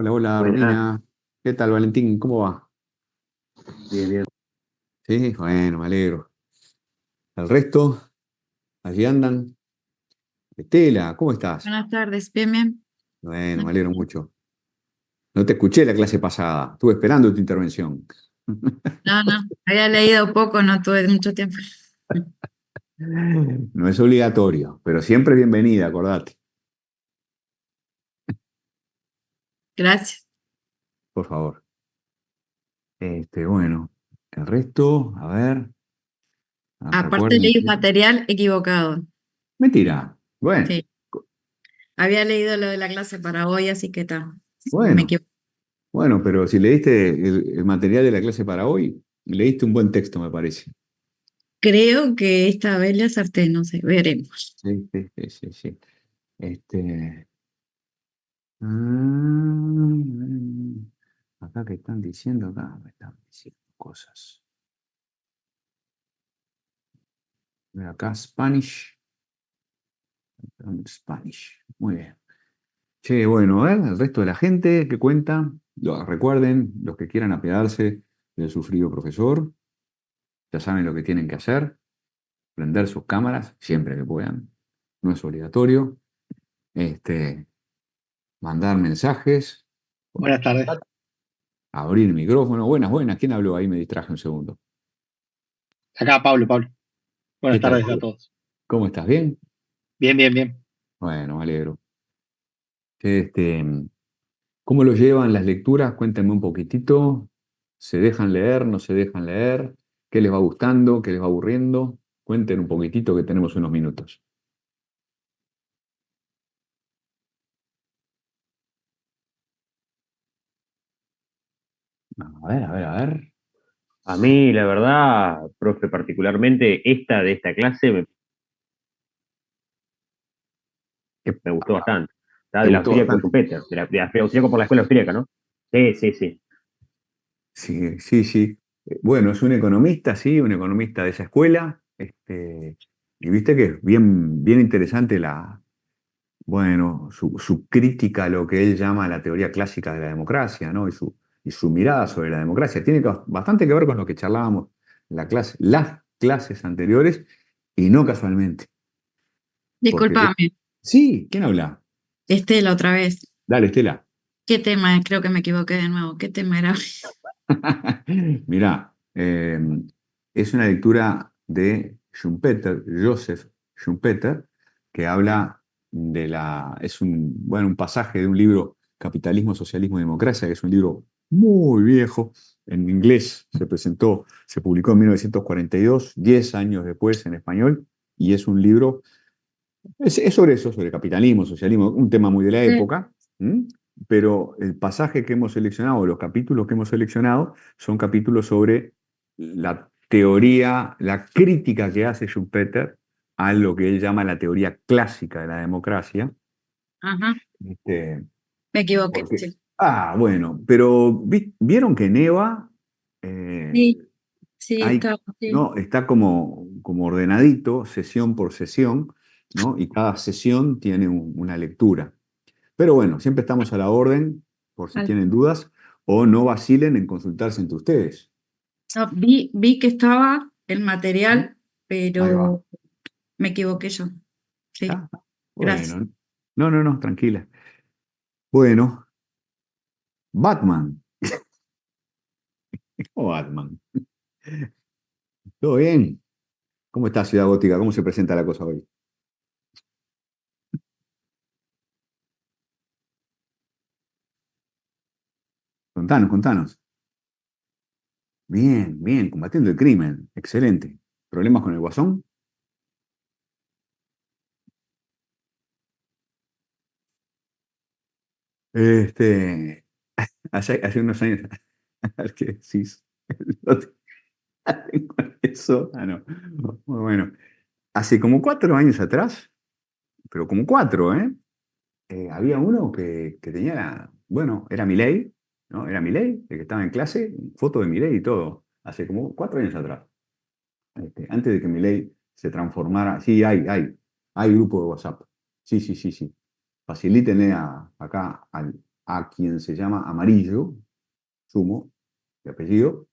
Hola, hola, Buenas, Romina. ¿Qué tal, Valentín? ¿Cómo va? bien, bien. Sí, bueno, me alegro. ¿El resto? ¿Allí andan? Estela, ¿cómo estás? Buenas tardes, bien, bien. Bueno, me alegro mucho. No te escuché la clase pasada. Estuve esperando tu intervención. No, no, había leído poco, no tuve mucho tiempo. No es obligatorio, pero siempre es bienvenida, acordate, Gracias. por favor. Bueno, el resto, a ver, Aparte recuerden. leí material equivocado. Mentira. Bueno, Sí, había leído lo de la clase para hoy, así que está. Me bueno, equivoqué. bueno, pero si leíste el material de la clase para hoy, leíste un buen texto, me parece. Creo que esta vez le acerté, no sé, veremos. Sí, sí, sí, sí, sí. Este, mm, acá que están diciendo, acá me están diciendo cosas. Mira, acá Spanish. Muy bien. Che, bueno, a ver, el resto de la gente que cuenta, recuerden, los que quieran apiadarse del sufrido profesor, ya saben lo que tienen que hacer, prender sus cámaras siempre que puedan. No es obligatorio. Este, mandar mensajes, Buenas tardes. abrir el micrófono. Buenas, buenas. ¿Quién habló ahí? Me distraje un segundo. Acá Pablo. ¿Qué Buenas tal, tardes a Pablo? todos. ¿Cómo estás? ¿Bien? Bien, bien, bien. Bueno, me alegro. Este, ¿Cómo lo llevan las lecturas? Cuéntenme un poquitito. ¿Se dejan leer? ¿No se dejan leer? ¿Qué les va gustando? ¿Qué les va aburriendo? Cuenten un poquitito que tenemos unos minutos. A ver, a ver, a ver. A mí, la verdad, profe, particularmente esta de esta clase ¿Qué- me gustó bastante. La ¿Te del gustó austríaco bastante? Schumpeter, de austríaco por la escuela austríaca, ¿no? Sí, sí, sí. Sí, sí, sí. Bueno, es un economista, sí, un economista de esa escuela. Y viste que es bien, bien interesante bueno, su crítica a lo que él llama la teoría clásica de la democracia, ¿no? Y su mirada sobre la democracia. Tiene bastante que ver con lo que charlábamos en las clases anteriores, y no casualmente. Porque, Disculpame, sí, ¿quién habla? Estela, otra vez. Dale, Estela. ¿Qué tema? Creo que me equivoqué de nuevo. ¿Qué tema era? Mirá, es una lectura de Schumpeter, Joseph Schumpeter, que habla es bueno, un pasaje de un libro, Capitalismo, Socialismo y Democracia, que es un libro muy viejo. En inglés se publicó en 1942, 10 años después en español, y es un libro, es sobre eso, sobre capitalismo, socialismo, un tema muy de la Sí. época. ¿M? Pero el pasaje que hemos seleccionado, los capítulos que hemos seleccionado, son capítulos sobre la teoría, la crítica que hace Schumpeter a lo que él llama la teoría clásica de la democracia. Ajá, Este, me equivoqué, porque, sí. bueno, pero vieron que Neva Sí, sí, está, sí. no, está como ordenadito, sesión por sesión, ¿no? Y cada sesión tiene una lectura. Pero bueno, siempre estamos a la orden por si Al- tienen dudas, o no vacilen en consultarse entre ustedes. no, vi que estaba el material, Ahí va. pero me equivoqué yo. Sí, ¿Está? gracias. Bueno, no, no, no, tranquila. Bueno, Batman. ¿Cómo Batman? ¿Todo bien? ¿Cómo está Ciudad Gótica? ¿Cómo se presenta la cosa hoy? Contanos, contanos. Bien, bien, combatiendo el crimen. Excelente. ¿Problemas con el Guasón? Este, hace unos años, a ver qué decís. No tengo eso. Ah, no. Muy bueno. Hace como 4 años atrás, pero como cuatro, ¿eh? Había uno que tenía bueno, era Milei, ¿no? Era Milei, el que estaba en clase, foto de Milei y todo, hace como 4 años atrás. Antes de que Milei se transformara, sí, hay grupo de WhatsApp. Sí, sí, sí, sí. Facilítenle acá a quien se llama Amarillo, Sumo, de apellido.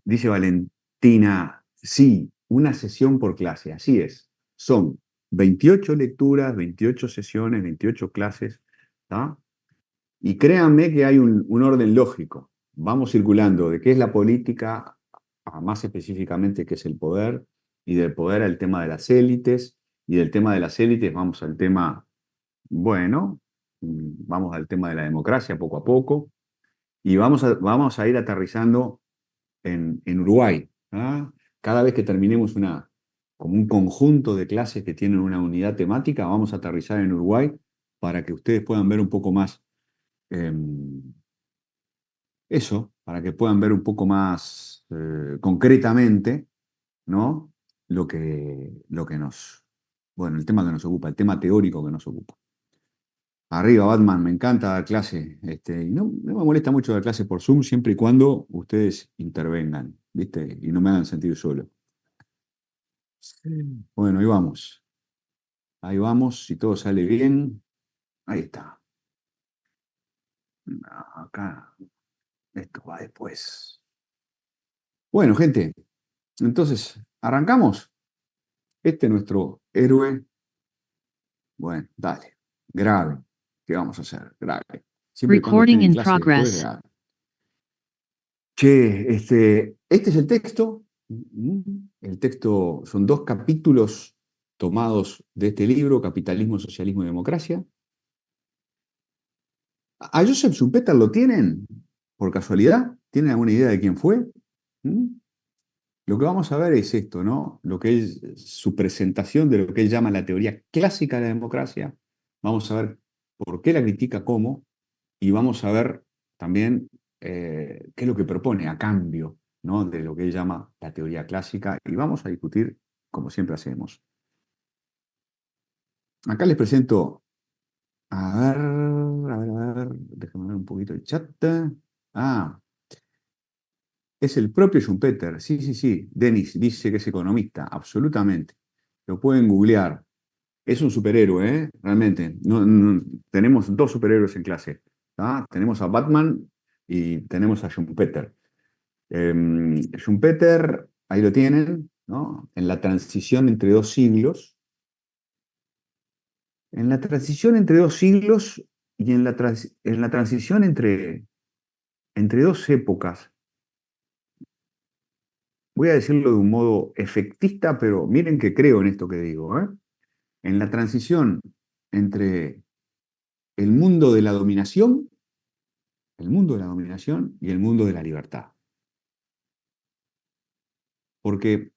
Dice Valentina, sí, una sesión por clase, así es. Son 28 lecturas, 28 sesiones, 28 clases, ¿tá? Y créanme que hay un orden lógico. Vamos circulando de qué es la política, a más específicamente qué es el poder, y del poder al tema de las élites, y del tema de las élites vamos al tema, bueno, vamos al tema de la democracia poco a poco, y vamos a ir aterrizando en Uruguay. ¿Ah? Cada vez que terminemos como un conjunto de clases que tienen una unidad temática, vamos a aterrizar en Uruguay para que ustedes puedan ver un poco más eh, eso, para que puedan ver un poco más concretamente, ¿no? Bueno, el tema que nos ocupa, el tema teórico que nos ocupa. Arriba, Batman, me encanta dar clase. Y no me molesta mucho dar clase por Zoom siempre y cuando ustedes intervengan, ¿viste? Y no me hagan sentir solo. Bueno, ahí vamos. Ahí vamos, si todo sale bien. Ahí está. Acá, esto va después. Bueno, gente, entonces, ¿arrancamos? Este es nuestro héroe. Bueno, dale, grave. ¿Qué vamos a hacer? Grave. Siempre y cuando estén Recording en in clase después, progress. grave. Che, este es el texto. El texto son 2 capítulos tomados de este libro, Capitalismo, Socialismo y Democracia. ¿A Joseph Schumpeter lo tienen? ¿Por casualidad? ¿Tienen alguna idea de quién fue? ¿Mm? Lo que vamos a ver es esto, ¿no? Lo que es su presentación de lo que él llama la teoría clásica de la democracia. Vamos a ver por qué la critica, cómo, y vamos a ver también qué es lo que propone a cambio, ¿no? De lo que él llama la teoría clásica, y vamos a discutir como siempre hacemos. Acá les presento, a ver, déjame ver un poquito el chat. Ah, es el propio Schumpeter, sí, sí, sí. Denis dice que es economista, absolutamente. Lo pueden googlear. Es un superhéroe, ¿eh? Realmente. Tenemos 2 superhéroes en clase. ¿Tá? Tenemos a Batman y tenemos a Schumpeter. Schumpeter, ahí lo tienen, ¿no? En la transición entre 2 siglos. En la transición entre 2 siglos y en la transición entre 2 épocas. Voy a decirlo de un modo efectista, pero miren que creo en esto que digo, ¿eh? En la transición entre el mundo de la dominación, el mundo de la dominación y el mundo de la libertad. Porque,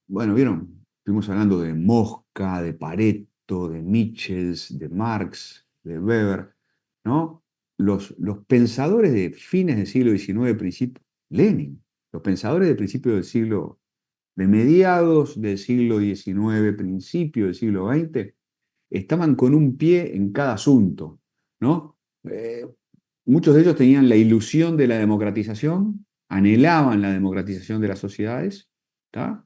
bueno, vieron, estuvimos hablando de Mosca, de Pareto, de Michels, de Marx, de Weber, ¿no? Los pensadores de fines del siglo XIX, Lenin, los pensadores de principios del siglo, de mediados del siglo XIX, principio del siglo XX, estaban con un pie en cada asunto, ¿no? Muchos de ellos tenían la ilusión de la democratización, anhelaban la democratización de las sociedades, ¿tá?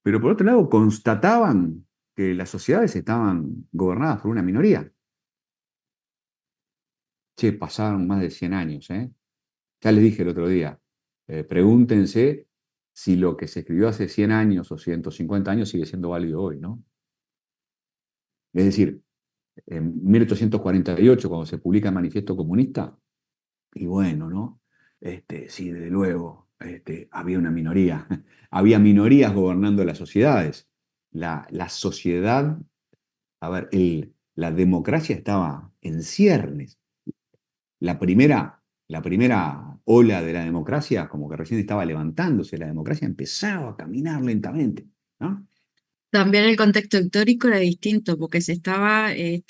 Pero por otro lado constataban que las sociedades estaban gobernadas por una minoría. Che, pasaron más de 100 años, ¿eh? Ya les dije el otro día, pregúntense si lo que se escribió hace 100 años o 150 años sigue siendo válido hoy, ¿no? Es decir, en 1848, cuando se publica el Manifiesto Comunista, y bueno, ¿no? Sí, desde luego, había una minoría, había minorías gobernando las sociedades. La sociedad, a ver, la democracia estaba en ciernes. La primera ola de la democracia, como que recién estaba levantándose, la democracia empezaba a caminar lentamente, ¿no? También el contexto histórico era distinto porque se estaba en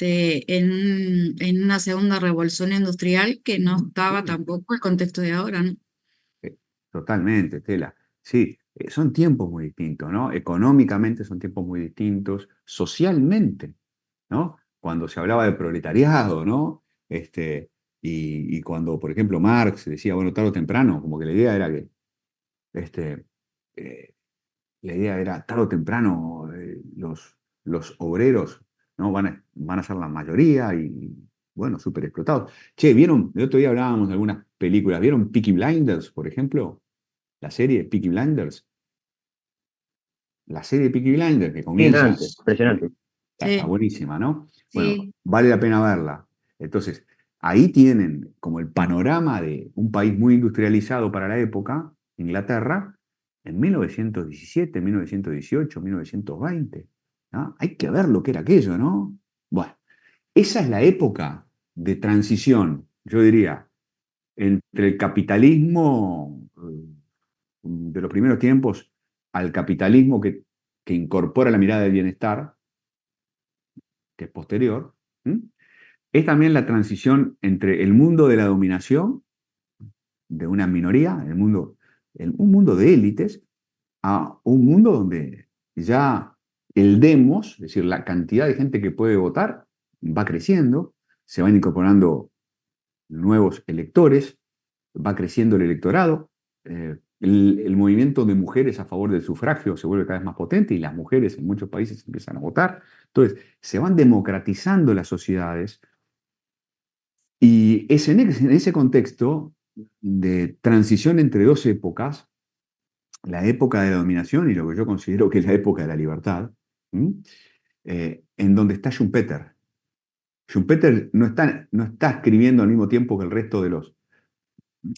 una segunda revolución industrial que no estaba Sí. tampoco el contexto de ahora, ¿no? Totalmente, Estela. Sí, son tiempos muy distintos, ¿no? Económicamente son tiempos muy distintos, socialmente, ¿no? Cuando se hablaba de proletariado, ¿no? Y cuando, por ejemplo, Marx decía, bueno, tarde o temprano, como que la idea era que, este, eh, la idea era tarde o temprano los obreros, ¿no? Van a ser la mayoría y, bueno, súper explotados. Che, ¿vieron? El otro día hablábamos de algunas películas. ¿Vieron Peaky Blinders, por ejemplo? La serie Peaky Blinders. La serie Peaky Blinders que Sí, no, comienza, impresionante. está Sí, buenísima, ¿no? Bueno, sí, vale la pena verla. Entonces, ahí tienen como el panorama de un país muy industrializado para la época, Inglaterra, en 1917, 1918, 1920. ¿No? Hay que ver lo que era aquello, ¿no? Bueno, esa es la época de transición, yo diría, entre el capitalismo de los primeros tiempos al capitalismo que incorpora la mirada del bienestar, que es posterior. ¿Mm? Es también la transición entre el mundo de la dominación de una minoría, un mundo de élites, a un mundo donde ya el demos, es decir, la cantidad de gente que puede votar, va creciendo, se van incorporando nuevos electores, va creciendo el electorado, el movimiento de mujeres a favor del sufragio se vuelve cada vez más potente y las mujeres en muchos países empiezan a votar. Entonces, se van democratizando las sociedades y es en ese contexto de transición entre dos épocas, la época de la dominación y lo que yo considero que es la época de la libertad, ¿m? En donde está Schumpeter. Schumpeter no está escribiendo al mismo tiempo que el resto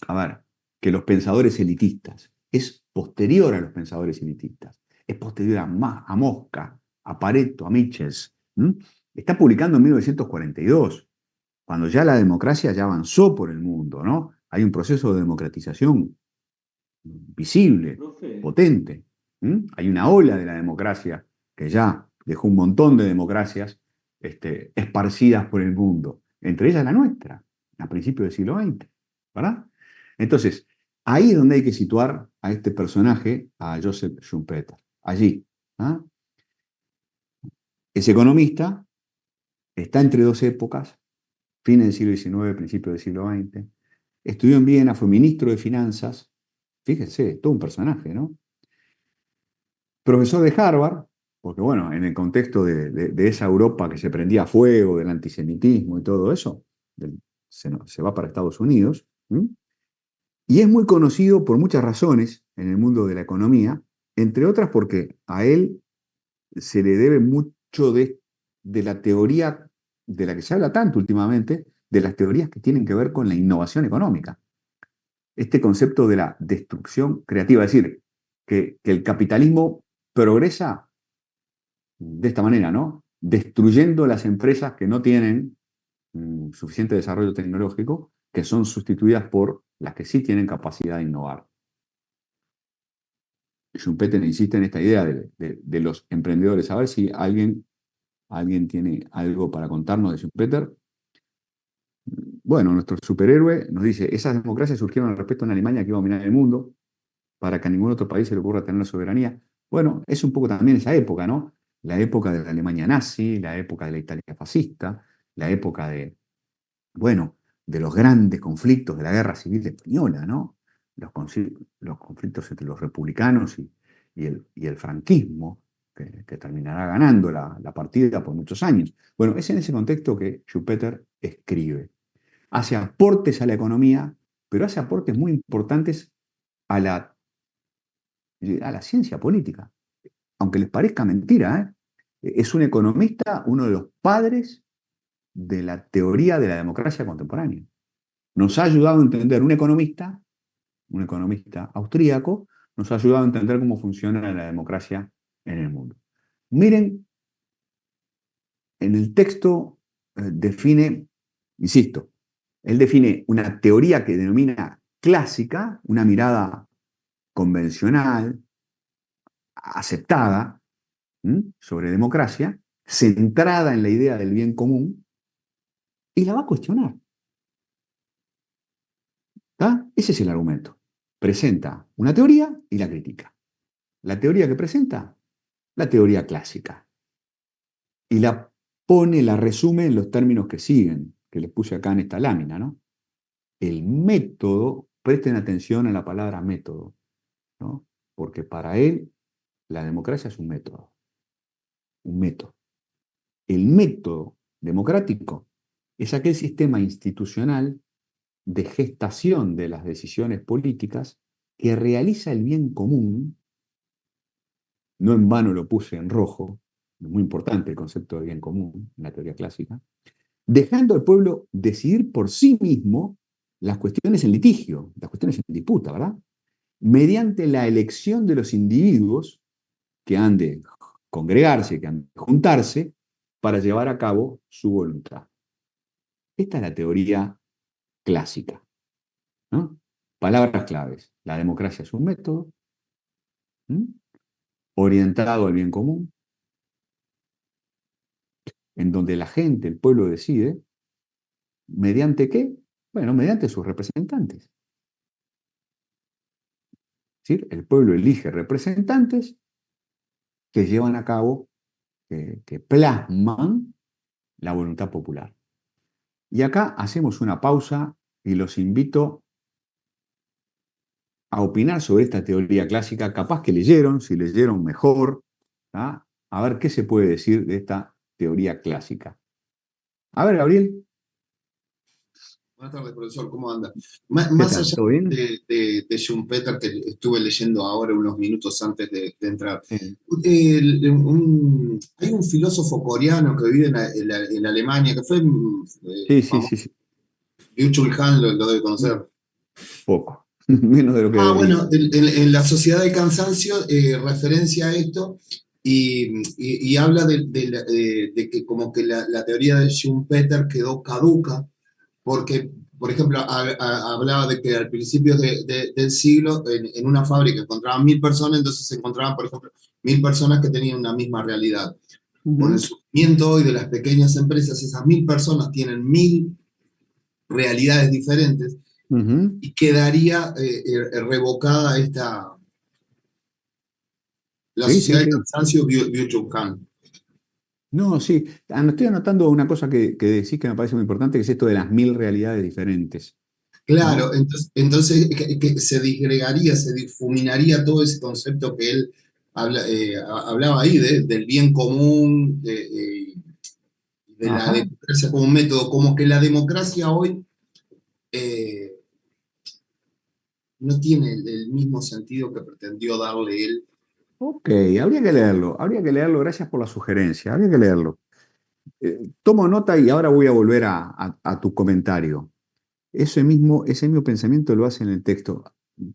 a ver, que los pensadores elitistas. Es posterior a los pensadores elitistas. Es posterior a Mosca, a Pareto, a Michels. ¿M? Está publicando en 1942, cuando ya la democracia ya avanzó por el mundo, ¿no? Hay un proceso de democratización visible, potente. Hay una ola de la democracia que ya dejó un montón de democracias esparcidas por el mundo, entre ellas la nuestra, a principios del siglo XX, ¿verdad? Entonces, ahí es donde hay que situar a este personaje, a Joseph Schumpeter, allí. ¿Ah? Es economista, está entre dos épocas, fines del siglo XIX, principios del siglo XX, estudió en Viena, fue ministro de Finanzas, fíjense, todo un personaje, ¿no? Profesor de Harvard, porque bueno, en el contexto de esa Europa que se prendía a fuego, del antisemitismo y todo eso, se va para Estados Unidos, ¿m? Y es muy conocido por muchas razones en el mundo de la economía, entre otras porque a él se le debe mucho de la teoría de la que se habla tanto últimamente, de las teorías que tienen que ver con la innovación económica. Este concepto de la destrucción creativa, es decir, que el capitalismo progresa de esta manera, ¿no? Destruyendo las empresas que no tienen suficiente desarrollo tecnológico, que son sustituidas por las que sí tienen capacidad de innovar. Schumpeter insiste en esta idea de los emprendedores. A ver si alguien tiene algo para contarnos de Schumpeter. Bueno, nuestro superhéroe nos dice, esas democracias surgieron al respecto de una Alemania que iba a dominar el mundo, para que a ningún otro país se le ocurra tener la soberanía. Bueno, es un poco también esa época, ¿no? La época de la Alemania nazi, la época de la Italia fascista, la época bueno, de los grandes conflictos de la Guerra Civil Española, ¿no? Los conflictos entre los republicanos y el franquismo, que terminará ganando la partida por muchos años. Bueno, es en ese contexto que Schumpeter escribe. Hace aportes a la economía, pero hace aportes muy importantes a la ciencia política. Aunque les parezca mentira, ¿eh? Es un economista, uno de los padres de la teoría de la democracia contemporánea. Nos ha ayudado a entender un economista austríaco, nos ha ayudado a entender cómo funciona la democracia en el mundo. Miren, en el texto define, insisto, él define una teoría que denomina clásica, una mirada convencional, aceptada, sobre democracia, centrada en la idea del bien común, y la va a cuestionar. ¿Tá? Ese es el argumento. Presenta una teoría y la critica. La teoría que presenta, la teoría clásica. Y la resume en los términos que siguen, que les puse acá en esta lámina, ¿no? El método, presten atención a la palabra método, ¿no? Porque para él la democracia es un método. Un método. el método democrático es aquel sistema institucional de gestación de las decisiones políticas que realiza el bien común. No en vano lo puse en rojo, es muy importante el concepto de bien común en la teoría clásica, dejando al pueblo decidir por sí mismo las cuestiones en litigio, las cuestiones en disputa, ¿verdad? Mediante la elección de los individuos que han de congregarse, que han de juntarse para llevar a cabo su voluntad. Esta es la teoría clásica, ¿no? Palabras claves. La democracia es un método, ¿m? Orientado al bien común, en donde la gente, el pueblo decide, ¿mediante qué? Bueno, mediante sus representantes. Es decir, el pueblo elige representantes que llevan a cabo, que plasman la voluntad popular. Y acá hacemos una pausa y los invito a opinar sobre esta teoría clásica, capaz que leyeron, si leyeron mejor, ¿tá? A ver qué se puede decir de esta teoría clásica. A ver, Gabriel, Buenas tardes, profesor, ¿cómo anda? ¿qué Más tal? allá ¿Todo bien? de Schumpeter, que estuve leyendo ahora unos minutos antes de entrar, Eh, hay un filósofo coreano que vive en Alemania, que fue sí, sí, famoso, sí, sí, Byung-Chul Han, lo debe conocer. poco, menos de lo que debería. Bueno, en la Sociedad de Cansancio referencia a esto y habla de que como que la teoría de Schumpeter quedó caduca porque, por ejemplo, hablaba de que al principio del siglo en una fábrica encontraban 1000 personas, entonces se encontraban, por ejemplo, 1000 personas que tenían una misma realidad. Con el Ujú, surgimiento hoy de las pequeñas empresas, esas 1000 personas tienen 1000 realidades diferentes ujú. y quedaría revocada la Sí, sí, sociedad de sí. cansancio Byung-Chul Han. No, sí. Estoy anotando una cosa que decís que me parece muy importante, que es esto de las 1000 realidades diferentes, Claro, ¿no? entonces que se disgregaría, se difuminaría todo ese concepto que él hablaba ahí del bien común, de la Ajá. democracia como un método, como que la democracia hoy eh, no tiene el mismo sentido que pretendió darle él. Ok, habría que leerlo, gracias por la sugerencia, habría que leerlo. Tomo nota y ahora voy a volver a tu comentario. Ese mismo pensamiento lo hace en el texto.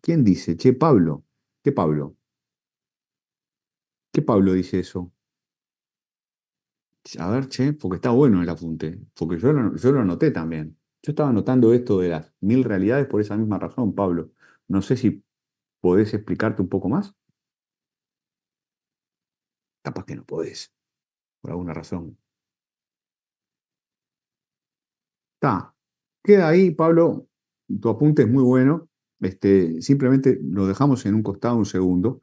¿Quién dice? Che, Pablo. ¿Qué Pablo? ¿Qué Pablo dice eso? A ver, che, porque está bueno el apunte, porque yo lo anoté también. Yo estaba anotando esto de las 1000 realidades por esa misma razón, Pablo. No sé si podés explicarte un poco más. Capaz que no podés, por alguna razón. Está. Queda ahí, Pablo. Tu apunte es muy bueno. Simplemente lo dejamos en un costado un segundo.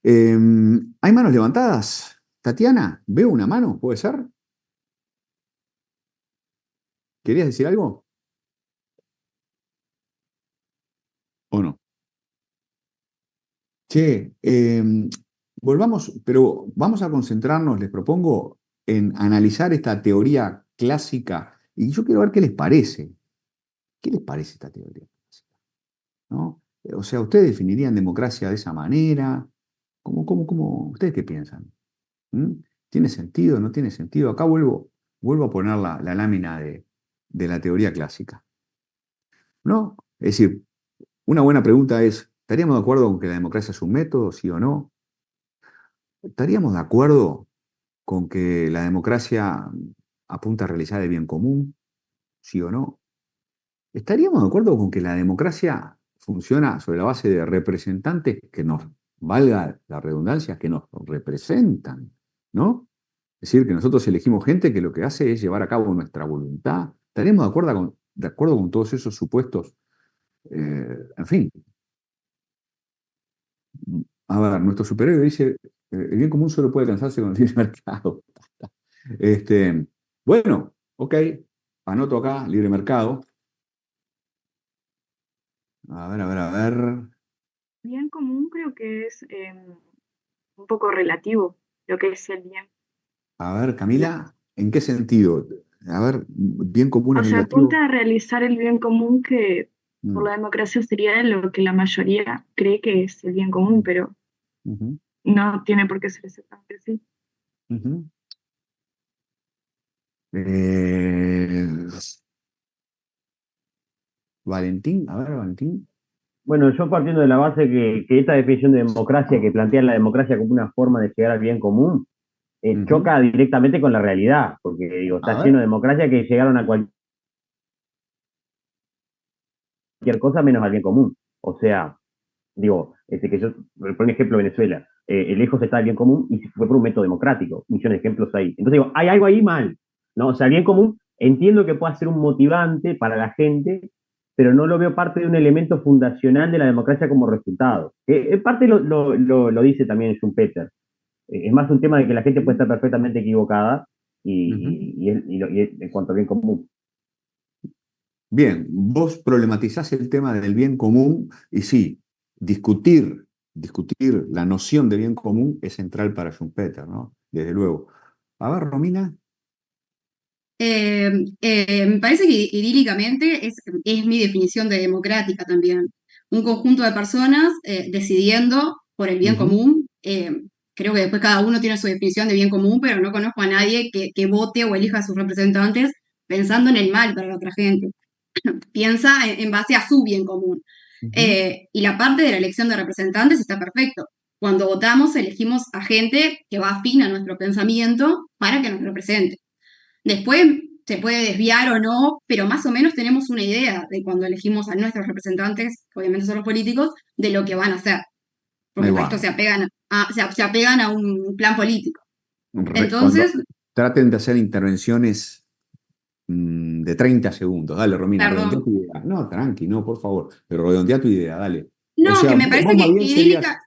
¿Hay manos levantadas? Tatiana, veo una mano, ¿puede ser? ¿Querías decir algo o no? Che, volvamos, pero vamos a concentrarnos, les propongo, en analizar esta teoría clásica y yo quiero ver qué les parece. ¿Qué les parece esta teoría clásica? ¿No? O sea, ¿ustedes definirían democracia de esa manera? ¿Ustedes qué piensan? ¿Mm? ¿Tiene sentido? ¿No tiene sentido? Acá vuelvo a poner la lámina de la teoría clásica. ¿No? Es decir, una buena pregunta es, ¿estaríamos de acuerdo con que la democracia es un método, sí o no? ¿Estaríamos de acuerdo con que la democracia apunta a realizar el bien común, sí o no? ¿Estaríamos de acuerdo con que la democracia funciona sobre la base de representantes que nos, valga la redundancia, que nos representan, ¿no? Es decir, que nosotros elegimos gente que lo que hace es llevar a cabo nuestra voluntad. ¿Estaríamos de acuerdo con todos esos supuestos? En fin, a ver, nuestro superhéroe dice, el bien común solo puede alcanzarse con el libre mercado. Este, bueno, ok, anoto acá, libre mercado. A ver. Bien común creo que es un poco relativo lo que es el bien. A ver, Camila. ¿En qué sentido? A ver, bien común O es sea, relativo. apunta a realizar el bien común que por Mm, la democracia sería lo que la mayoría cree que es el bien común, pero ujú, no tiene por qué ser exactamente así. ujú. Eh, Valentín, a ver, Valentín. Bueno, yo partiendo de la base que esta definición de democracia, que plantea la democracia como una forma de llegar al bien común, Ujú. choca directamente con la realidad, porque digo, A está lleno ver. de democracia que llegaron a cualquier cosa menos al bien común. O sea, digo, que yo, por un ejemplo, Venezuela, lejos está el bien común y fue por un método democrático, millones de ejemplos ahí. Entonces digo, hay algo ahí mal, ¿no? O sea, el bien común entiendo que pueda ser un motivante para la gente, pero no lo veo parte de un elemento fundacional de la democracia como resultado. En parte lo dice también Schumpeter. Es más un tema de que la gente puede estar perfectamente equivocada Ujú. en cuanto al bien común. Bien, vos problematizás el tema del bien común y sí, discutir la noción de bien común es central para Schumpeter, ¿no? Desde luego. A ver, Romina. Me parece que idílicamente es mi definición de democrática también. Un conjunto de personas decidiendo por el bien Ujú, común. Creo que después cada uno tiene su definición de bien común, pero no conozco a nadie que vote o elija a sus representantes pensando en el mal para la otra gente. Piensa en base a su bien común. ujú. Y la parte de la elección de representantes está perfecto. Cuando votamos, elegimos a gente que va afín a nuestro pensamiento para que nos represente. Después se puede desviar o no, pero más o menos tenemos una idea de cuando elegimos a nuestros representantes, que obviamente son los políticos, de lo que van a hacer, Ahí porque para va. esto se apegan a un plan político. Cuando Entonces, traten de hacer intervenciones de 30 segundos. Dale, Romina, redondea perdón. tu idea. No, tranqui, no, por favor, pero redondea tu idea, dale. O No, sea, que me vos parece más que bien serías, idílica,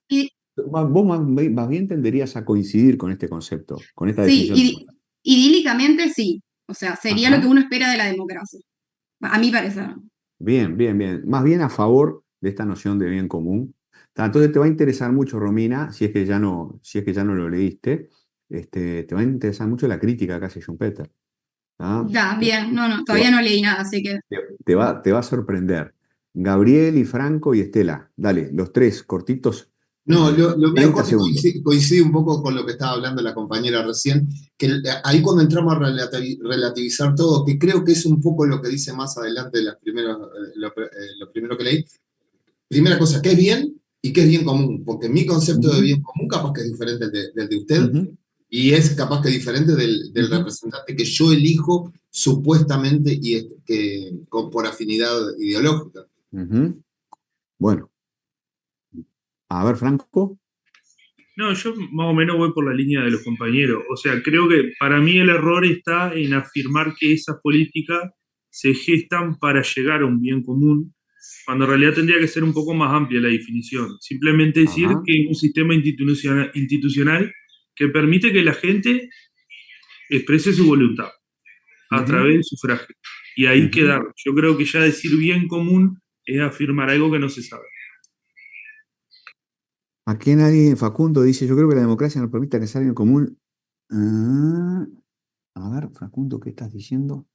vos más bien tenderías a coincidir con este concepto, con esta sí, definición de democracia. idílicamente sí. O sea, sería lo que Ajá. uno espera de la democracia, a mi parecer. Bien, bien, bien. Más bien a favor de esta noción de bien común. Entonces te va a interesar mucho, Romina, si es que ya no lo leíste, te va a interesar mucho la crítica que hace Schumpeter. ¿Ah? Ya, Te, bien, no, te va, todavía no leí nada, así que te va a sorprender. Gabriel y Franco y Estela, dale, los tres cortitos, No, lo mío, 30 Coti, segundos. coincide un poco con lo que estaba hablando la compañera recién, que ahí cuando entramos a relativizar todo, que creo que es un poco lo que dice más adelante de lo primero que leí. Primera cosa, ¿qué es bien y qué es bien común? Porque mi concepto de Ujú, bien común capaz que es diferente del de usted ujú, y es capaz que diferente del ujú, representante que yo elijo supuestamente por afinidad ideológica. ujú. Bueno, a ver, Franco. No, yo más o menos voy por la línea de los compañeros. O sea, creo que para mí el error está en afirmar que esas políticas se gestan para llegar a un bien común, cuando en realidad tendría que ser un poco más amplia la definición. Simplemente decir Ajá, que es un sistema institucional que permite que la gente exprese su voluntad a ujú, través del sufragio. Y ahí ujú. quedar. Yo creo que ya decir bien común es afirmar algo que no se sabe. Aquí nadie, Facundo dice, yo creo que la democracia nos permite alcanzar en común. Ah, a ver, Facundo, ¿qué estás diciendo?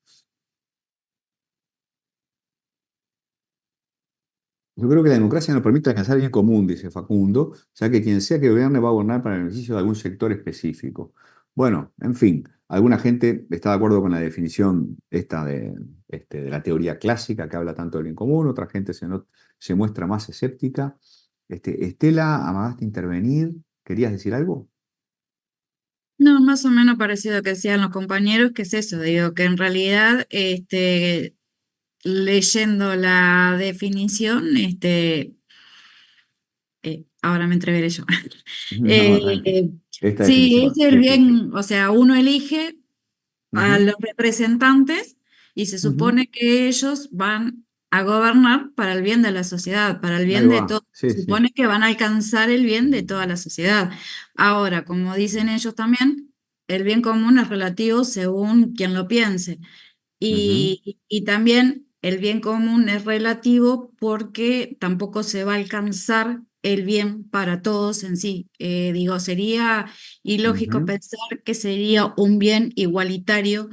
Yo creo que la democracia nos permite alcanzar el bien común, dice Facundo, ya que quien sea que gobierne va a gobernar para el beneficio de algún sector específico. Bueno, en fin, alguna gente está de acuerdo con la definición esta de la teoría clásica que habla tanto del bien común, otra gente se muestra más escéptica. Estela, amagaste intervenir, ¿querías decir algo? No, más o menos parecido a lo que decían los compañeros, que es eso, digo, que en realidad, leyendo la definición, ahora me entreveré yo. No, tranqui. Eh, Esta sí, es definición, el sí, sí, sí. bien, o sea, uno elige a Ujú, los representantes y se ujú. supone que ellos van a gobernar para el bien de la sociedad, para el Ahí bien de va, todos. sí, Se sí. supone que van a alcanzar el bien de toda la sociedad. Ahora, como dicen ellos también, el bien común es relativo según quien lo piense. Ujú, Y también el bien común es relativo porque tampoco se va a alcanzar el bien para todos en sí. Digo, sería ilógico Ujú. pensar que sería un bien igualitario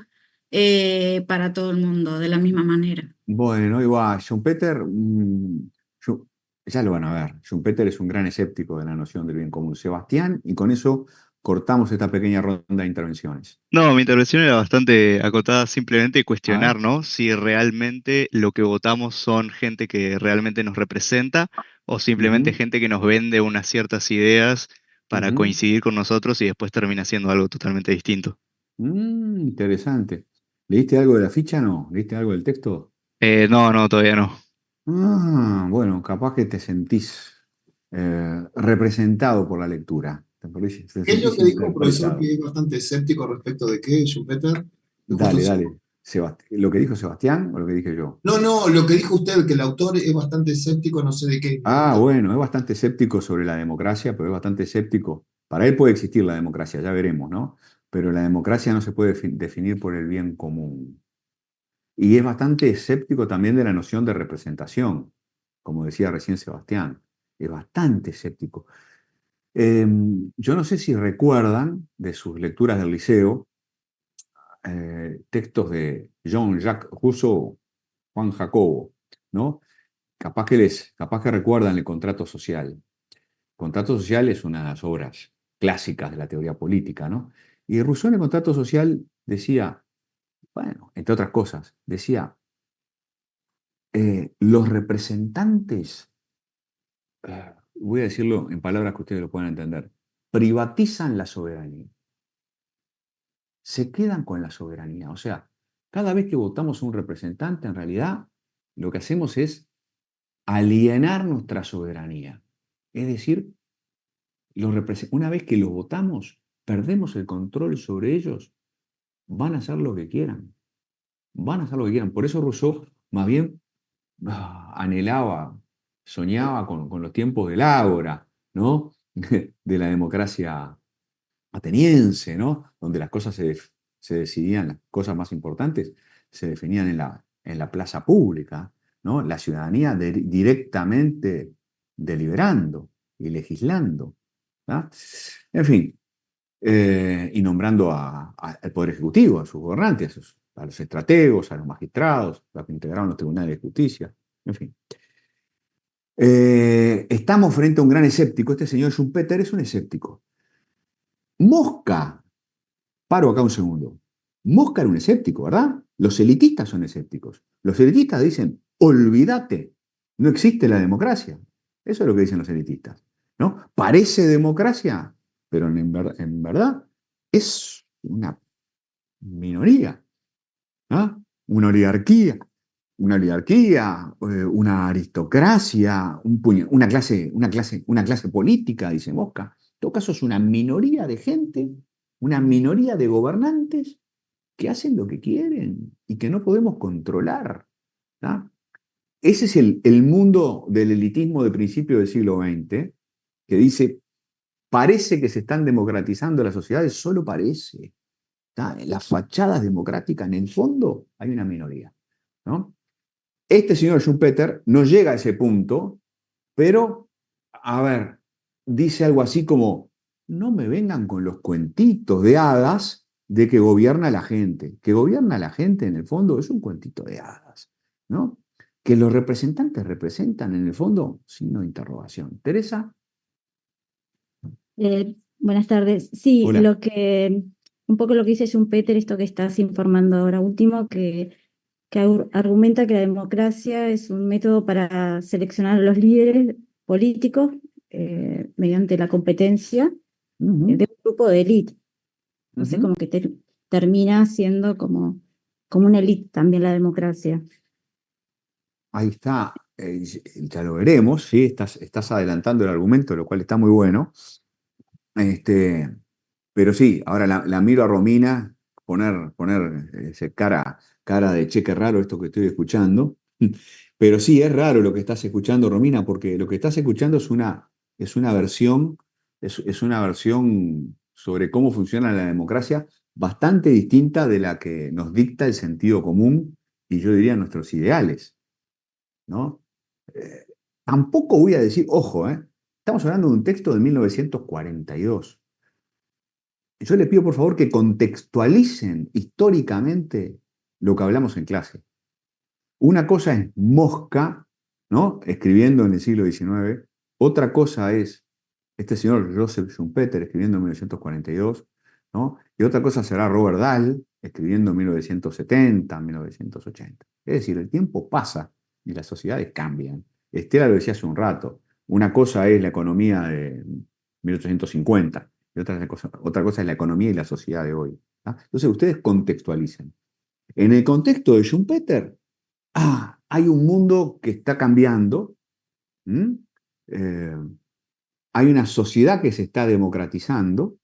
para todo el mundo, de la misma manera. Bueno, igual, Schumpeter, Schu- ya lo van a ver. Schumpeter es un gran escéptico de la noción del bien común. Sebastián, y con eso cortamos esta pequeña ronda de intervenciones. No, mi intervención era bastante acotada, simplemente A ver. cuestionar, ¿no? Si realmente lo que votamos son gente que realmente nos representa o simplemente Ujú, gente que nos vende unas ciertas ideas para ujú. coincidir con nosotros y después termina siendo algo totalmente distinto. Interesante. ¿Leíste algo de la ficha? No. ¿Leíste algo del texto? No, no, todavía no. Bueno, capaz que te sentís representado por la lectura. Te ¿Qué es lo sentís que dijo, profesor, interpretado. que es bastante escéptico respecto de qué, Schumpeter? Que justo Dale, dale. ¿Lo que dijo Sebastián o lo que dije yo? No, no, lo que dijo usted, que el autor es bastante escéptico, no sé de qué. Bueno, es bastante escéptico sobre la democracia, pero es bastante escéptico. Para él puede existir la democracia, ya veremos, ¿no? Pero la democracia no se puede definir por el bien común. Y es bastante escéptico también de la noción de representación, como decía recién Sebastián. Es bastante escéptico. Yo no sé si recuerdan de sus lecturas del liceo textos de Jean-Jacques Rousseau, Juan Jacobo, ¿no? Capaz que recuerdan el contrato social. El contrato social es una de las obras clásicas de la teoría política, ¿no? Y Rousseau en el contrato social decía, bueno, entre otras cosas, decía, los representantes, voy a decirlo en palabras que ustedes lo puedan entender, privatizan la soberanía, se quedan con la soberanía. O sea, cada vez que votamos a un representante, en realidad, lo que hacemos es alienar nuestra soberanía. Es decir, una vez que los votamos, perdemos el control sobre ellos, van a hacer lo que quieran. Van a hacer lo que quieran. Por eso Rousseau más bien anhelaba, soñaba con los tiempos del ágora, ¿no? De la democracia ateniense, ¿no? Donde las cosas se decidían, las cosas más importantes se definían en la plaza pública, ¿no? La ciudadanía directamente deliberando y legislando, ¿tá? En fin, y nombrando al Poder Ejecutivo, a sus gobernantes, a los estrategos, a los magistrados, a los que integraron los tribunales de justicia, en fin. Estamos frente a un gran escéptico. Este señor Schumpeter es un escéptico. Mosca, paro acá un segundo. Mosca era un escéptico, ¿verdad? Los elitistas son escépticos. Los elitistas dicen, olvídate, no existe la democracia. Eso es lo que dicen los elitistas, ¿no? Parece democracia, pero en verdad es una minoría, ¿no? Una oligarquía, una aristocracia, una clase política, dice Mosca. En todo caso, es una minoría de gente, una minoría de gobernantes que hacen lo que quieren y que no podemos controlar, ¿tá? Ese es el mundo del elitismo de principio del siglo XX, que dice, parece que se están democratizando las sociedades, solo parece. ¿Tá? En las fachadas democráticas, en el fondo, hay una minoría, ¿no? Este señor Schumpeter no llega a ese punto, pero, a ver, dice algo así como, no me vengan con los cuentitos de hadas de que gobierna la gente. Que gobierna la gente, en el fondo, es un cuentito de hadas, ¿no? Que los representantes representan, en el fondo, signo de interrogación. Teresa, Buenas tardes. Sí, hola. un poco lo que dice Schumpeter, esto que estás informando ahora último, que argumenta que la democracia es un método para seleccionar a los líderes políticos mediante la competencia de un grupo de élite. Entonces, como que termina siendo como una élite también la democracia. Ahí está, ya lo veremos, ¿sí? Estás adelantando el argumento, lo cual está muy bueno. Pero sí, ahora la miro a Romina, poner ese cara de cheque raro esto que estoy escuchando. Pero sí, es raro lo que estás escuchando, Romina, porque lo que estás escuchando es una versión sobre cómo funciona la democracia bastante distinta de la que nos dicta el sentido común y yo diría nuestros ideales, ¿no? Tampoco voy a decir, ojo, Estamos hablando de un texto de 1942. Yo les pido por favor que contextualicen históricamente lo que hablamos en clase. Una cosa es Mosca, ¿no? Escribiendo en el siglo XIX. Otra cosa es este señor Joseph Schumpeter escribiendo en 1942, ¿no? Y otra cosa será Robert Dahl escribiendo en 1970, 1980. Es decir, el tiempo pasa y las sociedades cambian. Estela lo decía hace un rato. Una cosa es la economía de 1850 y otra cosa es la economía y la sociedad de hoy. ¿Ah? Entonces ustedes contextualicen. En el contexto de Schumpeter, hay un mundo que está cambiando. Hay una sociedad que se está democratizando.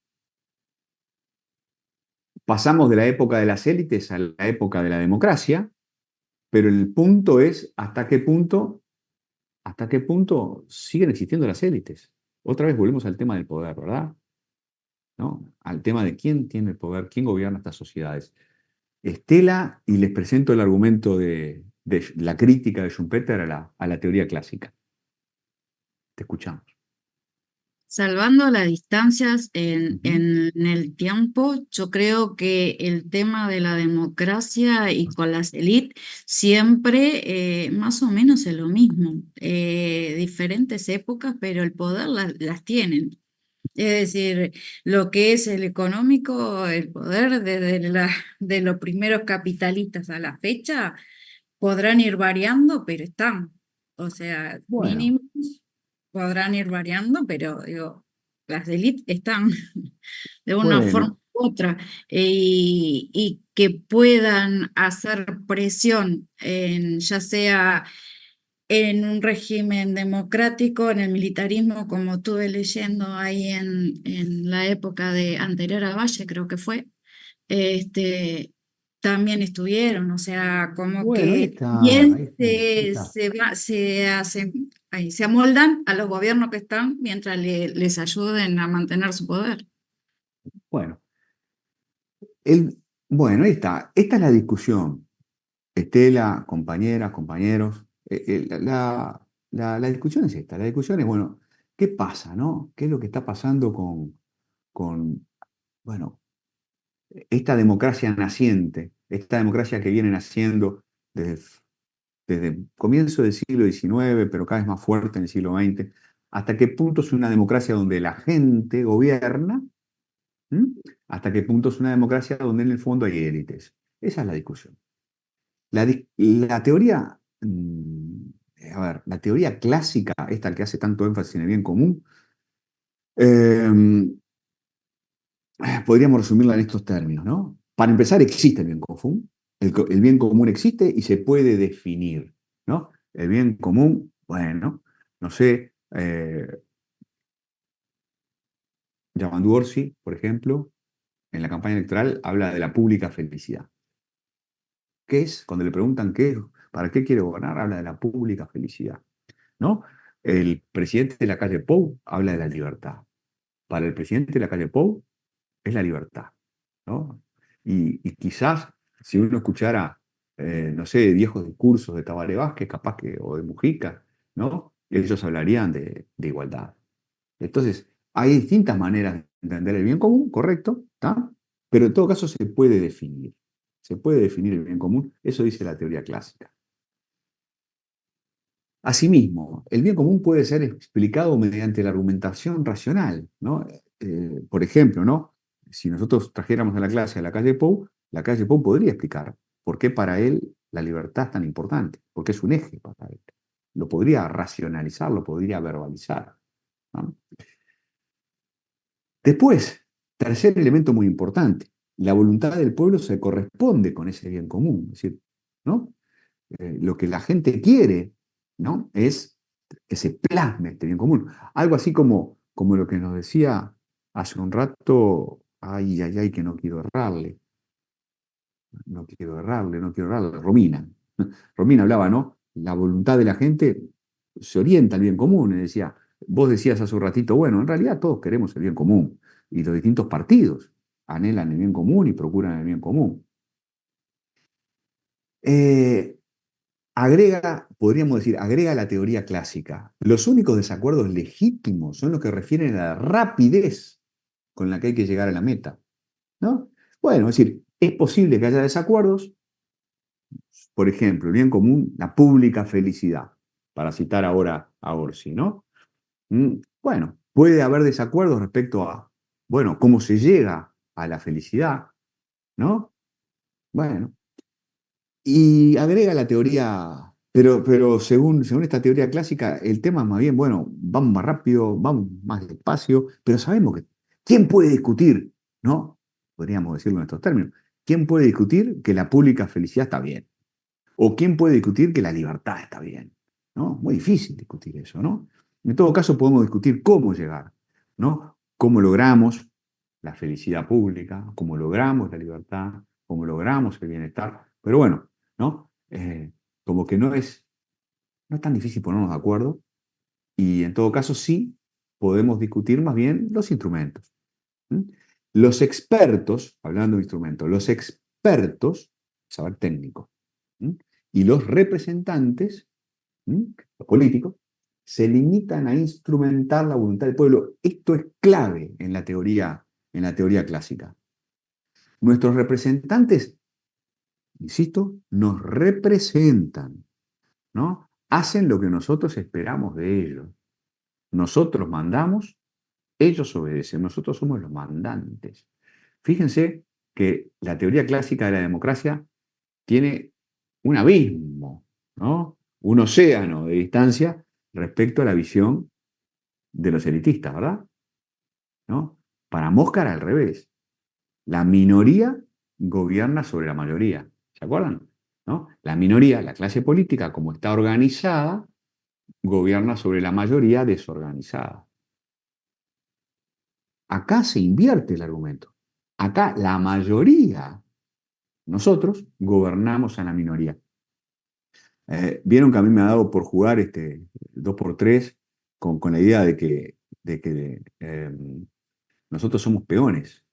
Pasamos de la época de las élites a la época de la democracia, pero el punto es hasta qué punto siguen existiendo las élites. Otra vez volvemos al tema del poder, ¿verdad? ¿No? Al tema de quién tiene el poder, quién gobierna estas sociedades. Estela, y les presento el argumento de la crítica de Schumpeter a la teoría clásica. Te escuchamos. Salvando las distancias Ujú. en el tiempo, yo creo que el tema de la democracia y con las élites siempre más o menos es lo mismo. Diferentes épocas, pero el poder las tienen. Es decir, lo que es el económico, el poder de los primeros capitalistas a la fecha, podrán ir variando, pero están. O sea, Bueno, mínimos podrán ir variando, pero digo, las élites están de una forma bueno, u otra, y que puedan hacer presión en ya sea en un régimen democrático, en el militarismo, como estuve leyendo ahí en la época de anterior a Valle, creo que fue, este, también estuvieron, o sea, como bueno, que bien ahí está. se hacen, ahí, se amoldan a los gobiernos que están mientras les ayuden a mantener su poder. Bueno, bueno, ahí está. Esta es la discusión. Estela, compañeras, compañeros. La discusión es esta. La discusión es, bueno, ¿qué pasa, no? ¿Qué es lo que está pasando con bueno, esta democracia naciente, esta democracia que viene naciendo desde el comienzo del siglo XIX, pero cada vez más fuerte en el siglo XX? ¿Hasta qué punto es una democracia donde la gente gobierna? ¿Mm? ¿Hasta qué punto es una democracia donde en el fondo hay élites? Esa es la discusión. La teoría, a ver, la teoría clásica, esta que hace tanto énfasis en el bien común, eh, podríamos resumirla en estos términos, ¿no? Para empezar, existe el bien común. El bien común existe y se puede definir, ¿no? El bien común, bueno, no sé, Yamandu Orsi, por ejemplo, en la campaña electoral habla de la pública felicidad. ¿Qué es? Cuando le preguntan qué, para qué quiere gobernar, habla de la pública felicidad, ¿no? El presidente de la calle Pou habla de la libertad. Para el presidente de la calle Pou es la libertad, ¿no? Y quizás si uno escuchara, no sé, viejos discursos de Tabaré Vázquez, capaz que, o de Mujica, ¿no? Ellos hablarían de igualdad. Entonces, hay distintas maneras de entender el bien común, correcto, ¿está? Pero en todo caso se puede definir. Se puede definir el bien común, eso dice la teoría clásica. Asimismo, el bien común puede ser explicado mediante la argumentación racional, ¿no? Por ejemplo, ¿no? Si nosotros trajéramos a la clase a la calle Pou podría explicar por qué para él la libertad es tan importante, porque es un eje para él. Lo podría racionalizar, lo podría verbalizar, ¿no? Después, tercer elemento muy importante, la voluntad del pueblo se corresponde con ese bien común, es decir, ¿no? Lo que la gente quiere, ¿no? Es que se plasme este bien común. Algo así como lo que nos decía hace un rato, ay, ay, ay, que no quiero errarle, no quiero errarle, Romina. Romina hablaba, ¿no? La voluntad de la gente se orienta al bien común, y decía, vos decías hace un ratito, bueno, en realidad todos queremos el bien común, y los distintos partidos anhelan el bien común y procuran el bien común. Eh, podríamos decir, agrega la teoría clásica. Los únicos desacuerdos legítimos son los que refieren a la rapidez con la que hay que llegar a la meta, ¿no? Bueno, es decir, es posible que haya desacuerdos, por ejemplo, el bien común, la pública felicidad, para citar ahora a Orsi, ¿no? Bueno, puede haber desacuerdos respecto a, bueno, cómo se llega a la felicidad, ¿no? Bueno, y agrega la teoría, pero según esta teoría clásica, el tema es más bien, bueno, vamos más rápido, vamos más despacio, pero sabemos que, ¿quién puede discutir, no? Podríamos decirlo en estos términos, ¿quién puede discutir que la pública felicidad está bien? ¿O quién puede discutir que la libertad está bien? ¿No? Muy difícil discutir eso, ¿no? En todo caso, podemos discutir cómo llegar, ¿no? Cómo logramos la felicidad pública, cómo logramos la libertad, cómo logramos el bienestar. Pero bueno, ¿no? Como que no es tan difícil ponernos de acuerdo y en todo caso sí podemos discutir más bien los instrumentos. ¿Mm? Los expertos, hablando de instrumentos, los expertos, saber técnico, ¿mm? Y los representantes, ¿mm? Los políticos, se limitan a instrumentar la voluntad del pueblo. Esto es clave en la teoría clásica. Nuestros representantes, insisto, nos representan, ¿no? Hacen lo que nosotros esperamos de ellos. Nosotros mandamos, ellos obedecen, nosotros somos los mandantes. Fíjense que la teoría clásica de la democracia tiene un abismo, ¿no? Un océano de distancia respecto a la visión de los elitistas, ¿verdad? ¿No? Para Moscar al revés. La minoría gobierna sobre la mayoría. ¿Se acuerdan? ¿No? La minoría, la clase política, como está organizada, gobierna sobre la mayoría desorganizada. Acá se invierte el argumento. Acá la mayoría, nosotros, gobernamos a la minoría. Vieron que a mí me ha dado por jugar 2x3 con la idea de que nosotros somos peones.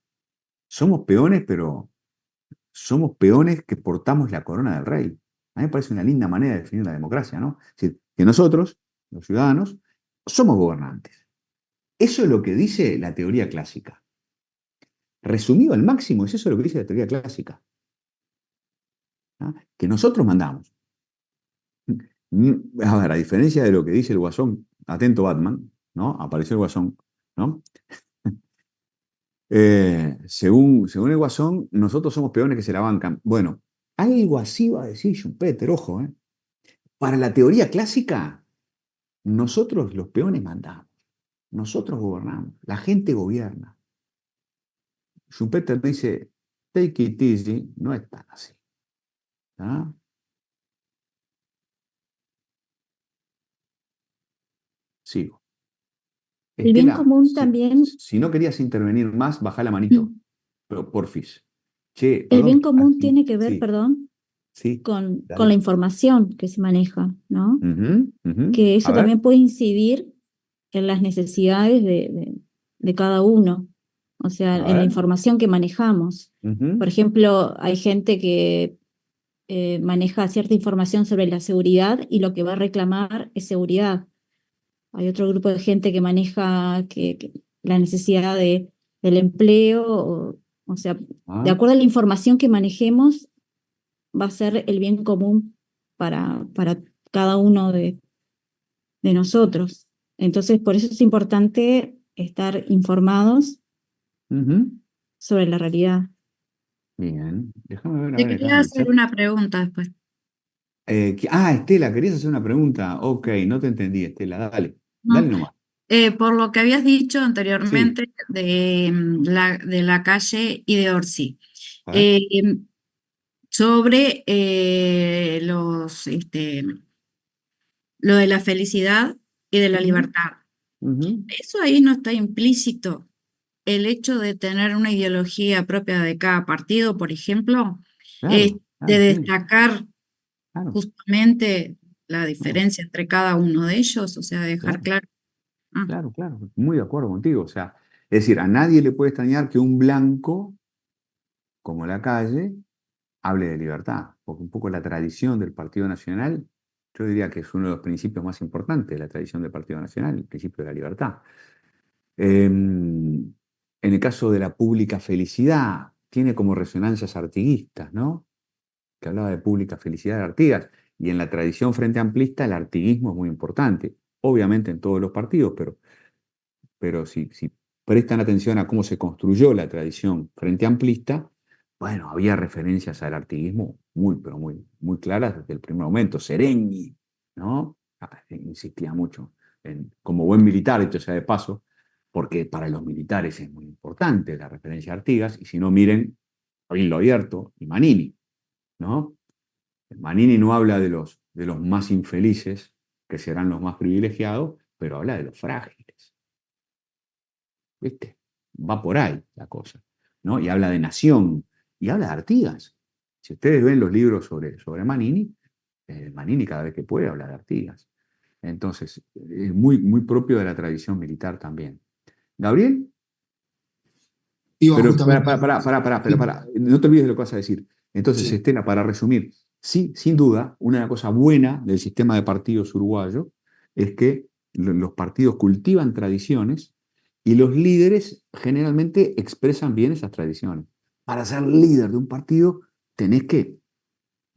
Somos peones, pero somos peones que portamos la corona del rey. A mí me parece una linda manera de definir la democracia, ¿no? Es decir, que nosotros, los ciudadanos, somos gobernantes. Eso es lo que dice la teoría clásica. Resumido al máximo, es eso lo que dice la teoría clásica. ¿Ah? Que nosotros mandamos. A ver, a diferencia de lo que dice el Guasón, atento Batman, ¿no? Apareció el Guasón, ¿no? Según el Guasón, nosotros somos peones que se la bancan. Bueno, algo así va a decir Schumpeter, ojo, ¿eh? Para la teoría clásica, nosotros los peones mandamos, nosotros gobernamos, la gente gobierna. Schumpeter dice, take it easy, no es tan así. ¿Ah? Sigo. El bien Estela, común también, si no querías intervenir más, bajá la manito, pero porfis. Che, el perdón. bien común tiene que ver, Sí, perdón, sí, con la dale. información que se maneja, ¿no? Ujú, ujú. Que A eso ver. también puede incidir en las necesidades de cada uno, o sea, A en la ver. información que manejamos. Ujú. Por ejemplo, hay gente que maneja cierta información sobre la seguridad y lo que va a reclamar es seguridad. Hay otro grupo de gente que maneja la necesidad del empleo, o sea, de Ah, acuerdo a la información que manejemos, va a ser el bien común para cada uno de nosotros. Entonces, por eso es importante estar informados ujú. sobre la realidad. Bien. Déjame ver, a Te ver acá quería en el hacer chat. una pregunta después. Estela, ¿querías hacer una pregunta? Ok, no te entendí, Estela. Dale, ¿No? dale nomás. Por lo que habías dicho Sí, anteriormente de la calle y de Orsi, a ver. eh, sobre lo de la felicidad y de la Ujú, libertad. ujú. Eso ahí no está implícito. El hecho de tener una ideología propia de cada partido, por ejemplo, Claro, de claro, sí, destacar claro, justamente la claro, diferencia entre cada uno de ellos, o sea, dejar claro, claro. Ah, claro, claro. Muy de acuerdo contigo. O sea, es decir, a nadie le puede extrañar que un blanco, como la calle, hable de libertad, porque un poco la tradición del Partido Nacional yo diría que es uno de los principios más importantes de la tradición del Partido Nacional, el principio de la libertad. En el caso de la pública felicidad, tiene como resonancias artiguistas, ¿no? Que hablaba de pública felicidad de Artigas, y en la tradición frente amplista el artiguismo es muy importante, obviamente en todos los partidos, pero si prestan atención a cómo se construyó la tradición frente amplista, bueno, había referencias al artiguismo muy, pero muy claras desde el primer momento. Seregni, ¿no? Insistía mucho como buen militar, hecho sea de paso, porque para los militares es muy importante la referencia a Artigas, y si no, miren Cabildo Abierto y Manini, ¿no? Manini no habla de los más infelices, que serán los más privilegiados, pero habla de los frágiles. ¿Viste? Va por ahí la cosa, ¿no? Y habla de nación, y habla de Artigas. Si ustedes ven los libros sobre Manini, Manini cada vez que puede habla de Artigas. Entonces, es muy propio de la tradición militar también. Gabriel, Iba pero justamente. para, no te olvides de lo que vas a decir. Entonces, Sí. Estela, para resumir, sí, sin duda, una cosa buena del sistema de partidos uruguayo es que los partidos cultivan tradiciones y los líderes generalmente expresan bien esas tradiciones. Para ser líder de un partido tenés que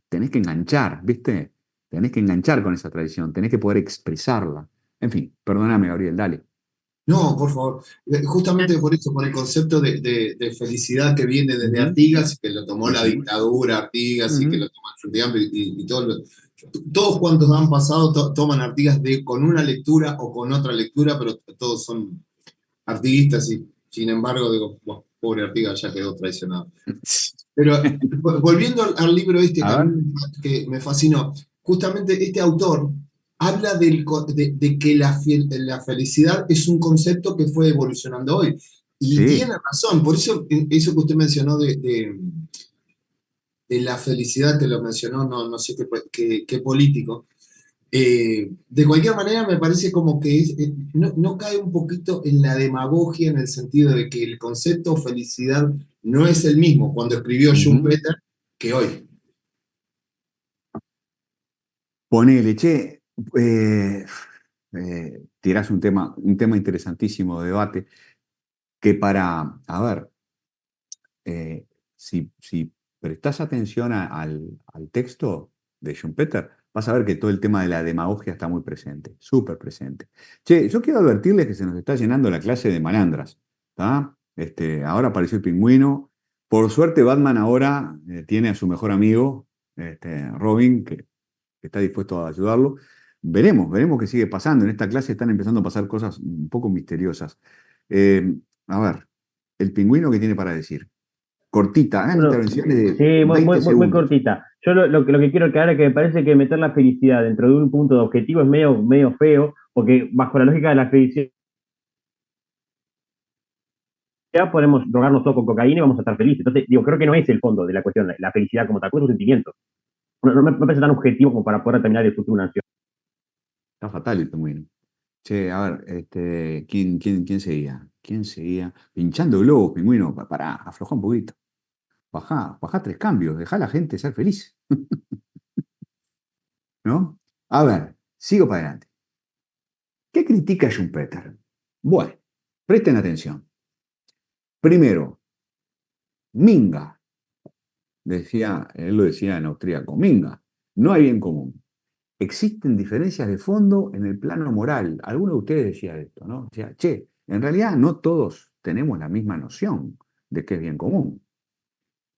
enganchar, ¿viste? Tenés que enganchar con esa tradición, tenés que poder expresarla. En fin, perdóname, Gabriel, dale. No, por favor. Justamente por eso, por el concepto de felicidad que viene desde Artigas, que lo tomó la dictadura Artigas y que lo tomó el Frente Amplio y todos cuantos han pasado toman Artigas con una lectura o con otra lectura, pero todos son artiguistas y sin embargo, digo, bueno, pobre Artigas ya quedó traicionado. Pero volviendo al libro este que a mí que me fascinó, justamente este autor habla de que la felicidad es un concepto que fue evolucionando hoy. Y Sí. tiene razón, por eso eso que usted mencionó de la felicidad, que lo mencionó, no sé qué político, de cualquier manera me parece como que no cae un poquito en la demagogia en el sentido de que el concepto felicidad no es el mismo cuando escribió Schumpeter que hoy. Ponele, che, tirás un tema interesantísimo de debate, que a ver, si prestás atención al texto de Schumpeter, vas a ver que todo el tema de la demagogia está muy presente, súper presente. Che, yo quiero advertirles que se nos está llenando la clase de malandras, ¿tá? Ahora apareció el pingüino. Por suerte, Batman ahora tiene a su mejor amigo, Robin, que está dispuesto a ayudarlo. Veremos qué sigue pasando. En esta clase están empezando a pasar cosas un poco misteriosas. A ver, el pingüino, ¿qué tiene para decir? Cortita, Bueno, intervenciones de sí, 20 muy segundos. cortita. Yo lo que quiero aclarar es que me parece que meter la felicidad dentro de un punto de objetivo es medio feo, porque bajo la lógica de la felicidad podemos drogarnos todo con cocaína y vamos a estar felices. Entonces, digo, creo que no es el fondo de la cuestión, la felicidad como tal, es un sentimiento. No me parece tan objetivo como para poder determinar el futuro de una nación. Está fatal el pingüino. Che, a ver, ¿quién seguía? ¿Quién seguía? Pinchando globos, pingüino. Pará, afloja un poquito. Bajá 3 cambios, dejá a la gente ser feliz. ¿No? A ver, sigo para adelante. ¿Qué critica Schumpeter? Bueno, presten atención. Primero, Minga. Él lo decía en austríaco, Minga. No hay bien común. Existen diferencias de fondo en el plano moral. Alguno de ustedes decía esto, ¿no? Decía, che, en realidad no todos tenemos la misma noción de qué es bien común.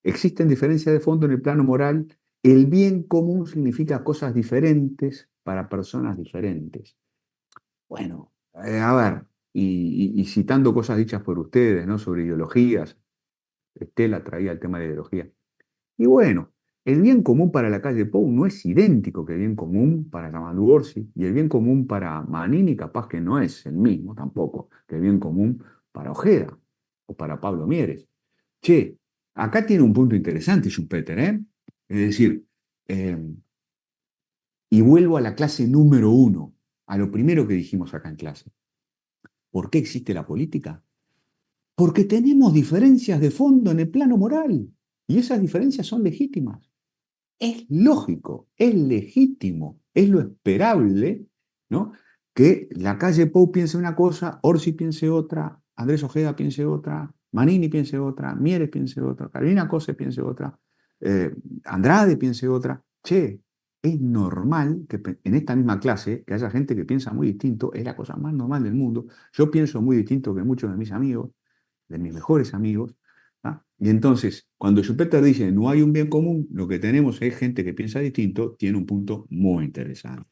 Existen diferencias de fondo en el plano moral. El bien común significa cosas diferentes para personas diferentes. Bueno, a ver, y citando cosas dichas por ustedes, ¿no? Sobre ideologías, Estela traía el tema de la ideología. Y bueno, el bien común para la calle Pou no es idéntico que el bien común para Ramalho Orsi, y el bien común para Manini capaz que no es el mismo tampoco que el bien común para Ojeda o para Pablo Mieres. Che, acá tiene un punto interesante Schumpeter, ¿eh? Es decir, y vuelvo a la clase número 1, a lo primero que dijimos acá en clase. ¿Por qué existe la política? Porque tenemos diferencias de fondo en el plano moral, y esas diferencias son legítimas. es lógico, es legítimo, es lo esperable, ¿no? Que la calle Pou piense una cosa, Orsi piense otra, Andrés Ojeda piense otra, Manini piense otra, Mieres piense otra, Carolina Cose piense otra, Andrade piense otra. Che, es normal que en esta misma clase que haya gente que piensa muy distinto, es la cosa más normal del mundo. Yo pienso muy distinto que muchos de mis amigos, de mis mejores amigos. ¿Ah? Y entonces, cuando Schumpeter dice no hay un bien común, lo que tenemos es gente que piensa distinto, tiene un punto muy interesante.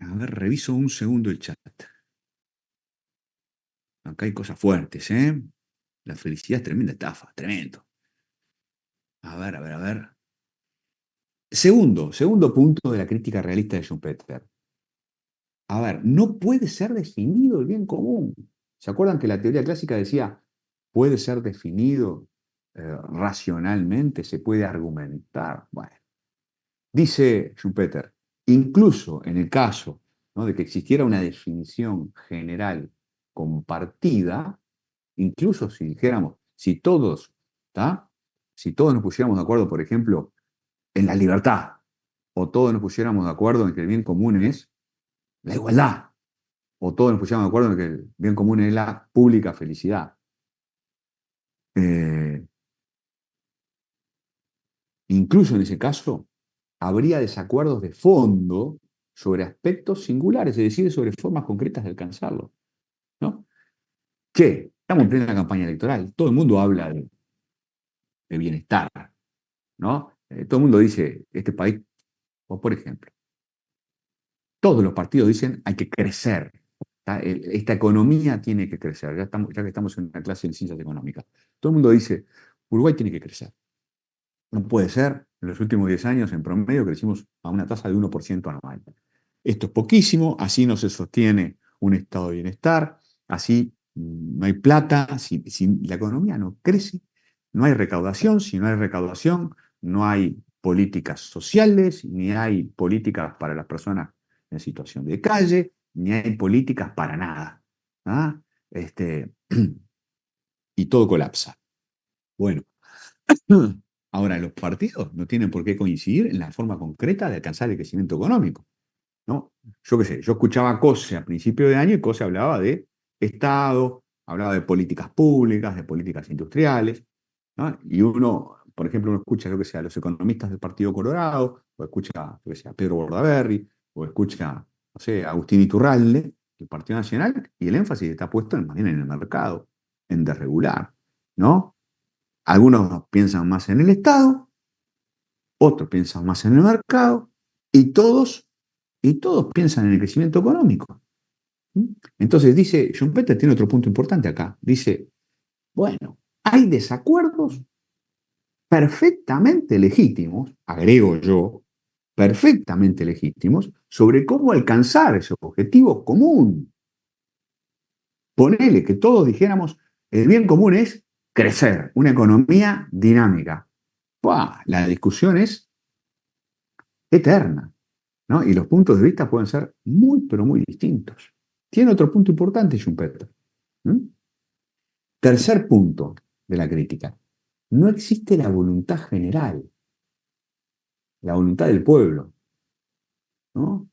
A ver, reviso un segundo el chat. Acá hay cosas fuertes, ¿eh? La felicidad es tremenda estafa, tremendo. A ver, a ver, a ver. Segundo punto de la crítica realista de Schumpeter. A ver, no puede ser definido el bien común. ¿Se acuerdan que la teoría clásica decía, puede ser definido racionalmente, se puede argumentar? Bueno, dice Schumpeter, incluso en el caso, ¿no?, de que existiera una definición general compartida, incluso si dijéramos, si todos, ¿tá?, si todos nos pusiéramos de acuerdo, por ejemplo, en la libertad, o todos nos pusiéramos de acuerdo en que el bien común es la igualdad, o todos nos pusiéramos de acuerdo en que el bien común es la pública felicidad. Incluso en ese caso, habría desacuerdos de fondo sobre aspectos singulares, es decir, sobre formas concretas de alcanzarlo, ¿no? Che, estamos en plena campaña electoral, todo el mundo habla de bienestar, ¿no? Todo el mundo dice, este país, o por ejemplo, todos los partidos dicen hay que crecer, ¿tá? Esta economía tiene que crecer, ya que estamos en una clase de ciencias económicas. Todo el mundo dice, Uruguay tiene que crecer. No puede ser, en los últimos 10 años en promedio crecimos a una tasa de 1% anual. Esto es poquísimo, así no se sostiene un estado de bienestar, así no hay plata, si la economía no crece, no hay recaudación, si no hay recaudación, no hay políticas sociales, ni hay políticas para las personas en situación de calle, ni hay políticas para nada. ¿Ah? Y todo colapsa. Bueno, ahora los partidos no tienen por qué coincidir en la forma concreta de alcanzar el crecimiento económico, ¿no? Yo qué sé, yo escuchaba a Cose a principio de año y Cose hablaba de Estado, hablaba de políticas públicas, de políticas industriales, ¿no? Y uno, por ejemplo, uno escucha, yo que sé, a los economistas del Partido Colorado, o escucha, yo que sé, a Pedro Bordaberry, o escucha, no sé, a Agustín Iturralde, del Partido Nacional, y el énfasis está puesto más bien en el mercado, en desregular, ¿no? Algunos piensan más en el Estado, otros piensan más en el mercado, y todos piensan en el crecimiento económico. Entonces dice, Schumpeter tiene otro punto importante acá. Dice, bueno, hay desacuerdos perfectamente legítimos, agrego yo, perfectamente legítimos, sobre cómo alcanzar ese objetivo común. Ponele que todos dijéramos, el bien común es crecer, una economía dinámica. ¡Pua! La discusión es eterna, ¿no? Y los puntos de vista pueden ser muy, pero muy distintos. Tiene otro punto importante, Schumpeter. Tercer punto de la crítica. No existe la voluntad general, la voluntad del pueblo, ¿no?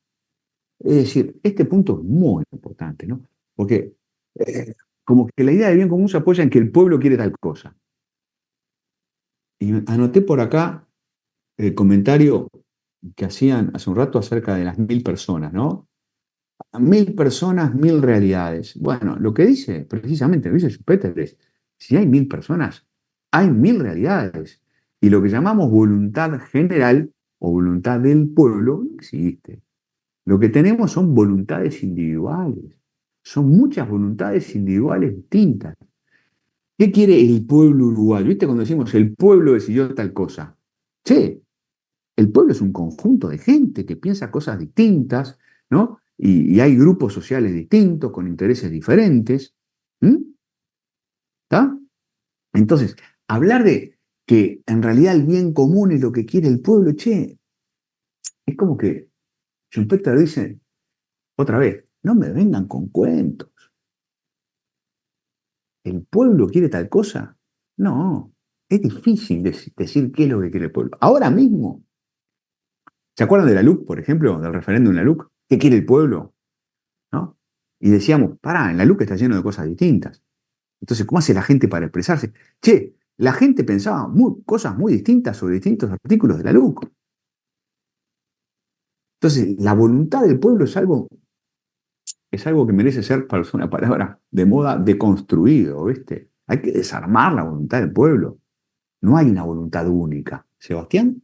Es decir, este punto es muy importante, ¿no? Porque como que la idea de bien común se apoya en que el pueblo quiere tal cosa. Y anoté por acá el comentario que hacían hace un rato acerca de las 1000 personas, ¿no? 1000 personas, 1000 realidades. Bueno, lo que dice, precisamente, lo dice Schumpeter es, si hay 1000 personas, hay 1000 realidades. Y lo que llamamos voluntad general o voluntad del pueblo no existe. Lo que tenemos son voluntades individuales. Son muchas voluntades individuales distintas. ¿Qué quiere el pueblo uruguayo? ¿Viste cuando decimos el pueblo decidió tal cosa? Che, el pueblo es un conjunto de gente que piensa cosas distintas, ¿no? Y hay grupos sociales distintos, con intereses diferentes. ¿Está? Entonces, hablar de que en realidad el bien común es lo que quiere el pueblo, che, es como que Schumpeter dice, otra vez, no me vengan con cuentos. ¿El pueblo quiere tal cosa? No. Es difícil decir qué es lo que quiere el pueblo. Ahora mismo, ¿se acuerdan de la LUC, por ejemplo, del referéndum de la LUC? ¿Qué quiere el pueblo? ¿No? Y decíamos, pará, en la LUC está lleno de cosas distintas. Entonces, ¿cómo hace la gente para expresarse? Che, la gente pensaba cosas muy distintas sobre distintos artículos de la LUC. Entonces, la voluntad del pueblo es algo que merece ser, para usar una palabra de moda, deconstruido, ¿viste? Hay que desarmar la voluntad del pueblo. No hay una voluntad única. ¿Sebastián?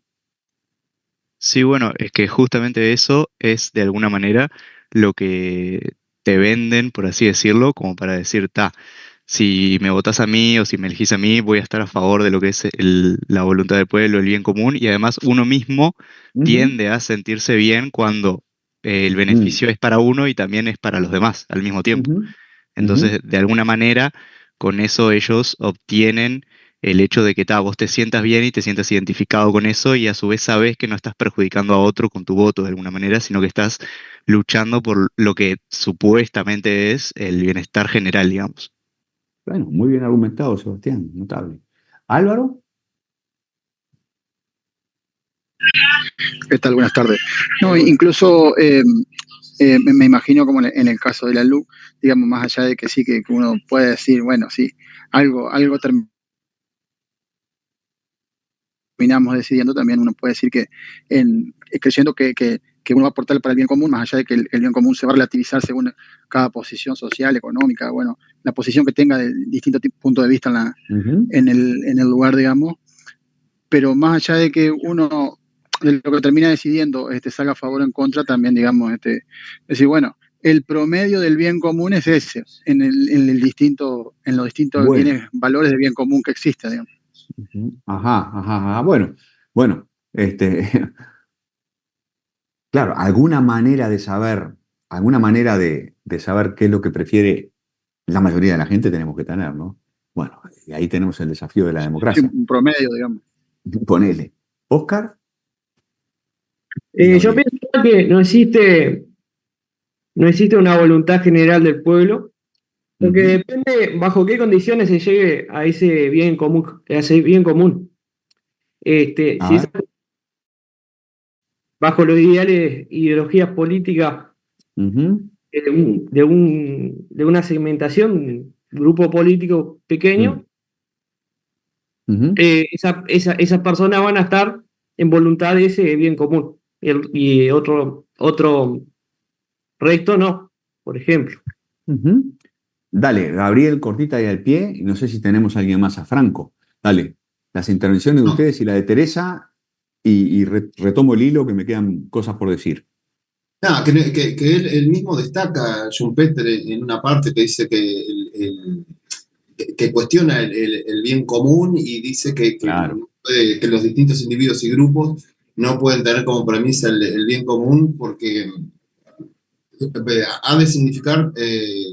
Sí, bueno, es que justamente eso es de alguna manera lo que te venden, por así decirlo, como para decir, ta, si me votás a mí o si me elegís a mí, voy a estar a favor de lo que es la voluntad del pueblo, el bien común, y además uno mismo Ujú. tiende a sentirse bien cuando el Mm. beneficio es para uno y también es para los demás al mismo tiempo. Ujú. Ujú. Entonces, de alguna manera, con eso ellos obtienen el hecho de que vos te sientas bien y te sientas identificado con eso y a su vez sabes que no estás perjudicando a otro con tu voto de alguna manera, sino que estás luchando por lo que supuestamente es el bienestar general, digamos. Bueno, muy bien argumentado, Sebastián, notable. Álvaro, ¿Qué tal? Buenas tardes. No, incluso me imagino como en el caso de la luz, digamos, más allá de que sí, que uno puede decir, bueno, sí, algo terminamos decidiendo, también uno puede decir que creyendo que uno va a aportar para el bien común, más allá de que el bien común se va a relativizar según cada posición social, económica, bueno, la posición que tenga de distintos puntos de vista ujú, en el lugar, digamos, pero más allá de que uno de lo que termina decidiendo salga a favor o en contra, también, digamos, decir, bueno, el promedio del bien común es ese, en los distintos bueno, bienes, valores de bien común que existen, digamos. ujú, ajá, ajá, ajá, bueno, claro, alguna manera de saber qué es lo que prefiere la mayoría de la gente tenemos que tener, ¿no? Bueno, y ahí tenemos el desafío de la Sí, democracia. un promedio, digamos. Ponele. Oscar y Yo Gabriel. pienso que no existe una voluntad general del pueblo, porque Ujú. depende bajo qué condiciones se llegue a ese bien común. A Si es ver. bajo los ideales, ideologías políticas Ujú, de una segmentación, un grupo político mm, pequeño, ujú, esas personas van a estar en voluntad de ese bien común, y otro resto no, por ejemplo. ujú. Dale, Gabriel, cortita y al pie, y no sé si tenemos a alguien más a Franco. Dale, las intervenciones de No, ustedes y la de Teresa, y retomo el hilo que me quedan cosas por decir. nada, que él mismo destaca, Schumpeter, en una parte que dice que cuestiona el bien común y dice Claro. que los distintos individuos y grupos no pueden tener como premisa el bien común porque ha de significar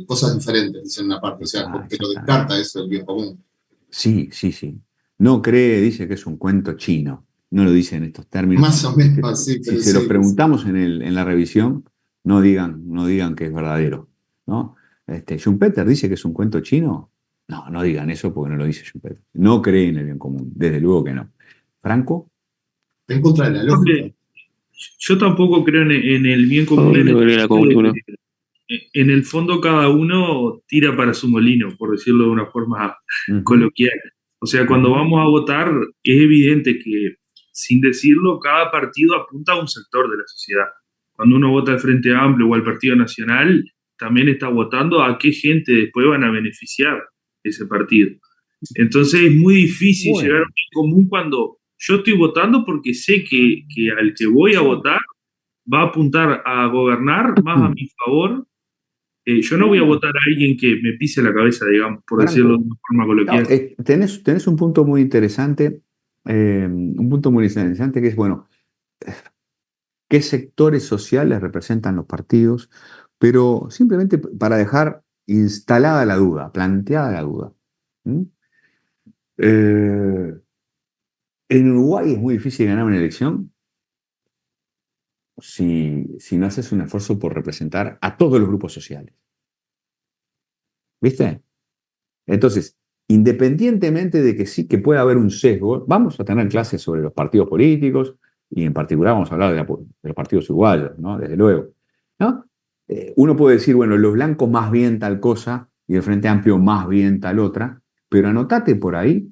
cosas diferentes, dice en una parte, o sea, como que lo Exactamente. descarta eso, el bien común. Sí, sí, sí. No cree, dice que es un cuento chino. No lo dice en estos términos. Más o menos así, Si pero se lo sí. preguntamos en la revisión, no digan que es verdadero, ¿no? Schumpeter dice que es un cuento chino. No, no digan eso porque no lo dice Schumpeter. No cree en el bien común, desde luego que no. ¿Franco? En contra de la lógica. Porque yo tampoco creo en el bien común Ay, en el no creo en la sentido de comunión. que en el fondo cada uno tira para su molino, por decirlo de una forma Ujú, coloquial. O sea, cuando ujú, vamos a votar, es evidente que, sin decirlo, cada partido apunta a un sector de la sociedad. Cuando uno vota al Frente Amplio o al Partido Nacional, también está votando a qué gente después van a beneficiar ese partido. Entonces es muy difícil llegar a un bueno, bien común cuando yo estoy votando porque sé que al que voy a votar va a apuntar a gobernar más a mi favor. Yo no voy a votar a alguien que me pise la cabeza, digamos, por decirlo de Franco. una forma No, coloquial. tenés un punto muy interesante que es, bueno, qué sectores sociales representan los partidos, pero simplemente para dejar instalada la duda, planteada la duda. ¿Mm? Eh, en Uruguay es muy difícil ganar una elección si no haces un esfuerzo por representar a todos los grupos sociales. ¿Viste? Entonces, independientemente de que sí que pueda haber un sesgo, vamos a tener clases sobre los partidos políticos y en particular vamos a hablar de los partidos uruguayos, ¿no? Desde luego, ¿no? Uno puede decir, bueno, los blancos más bien tal cosa y el Frente Amplio más bien tal otra, pero anotate por ahí.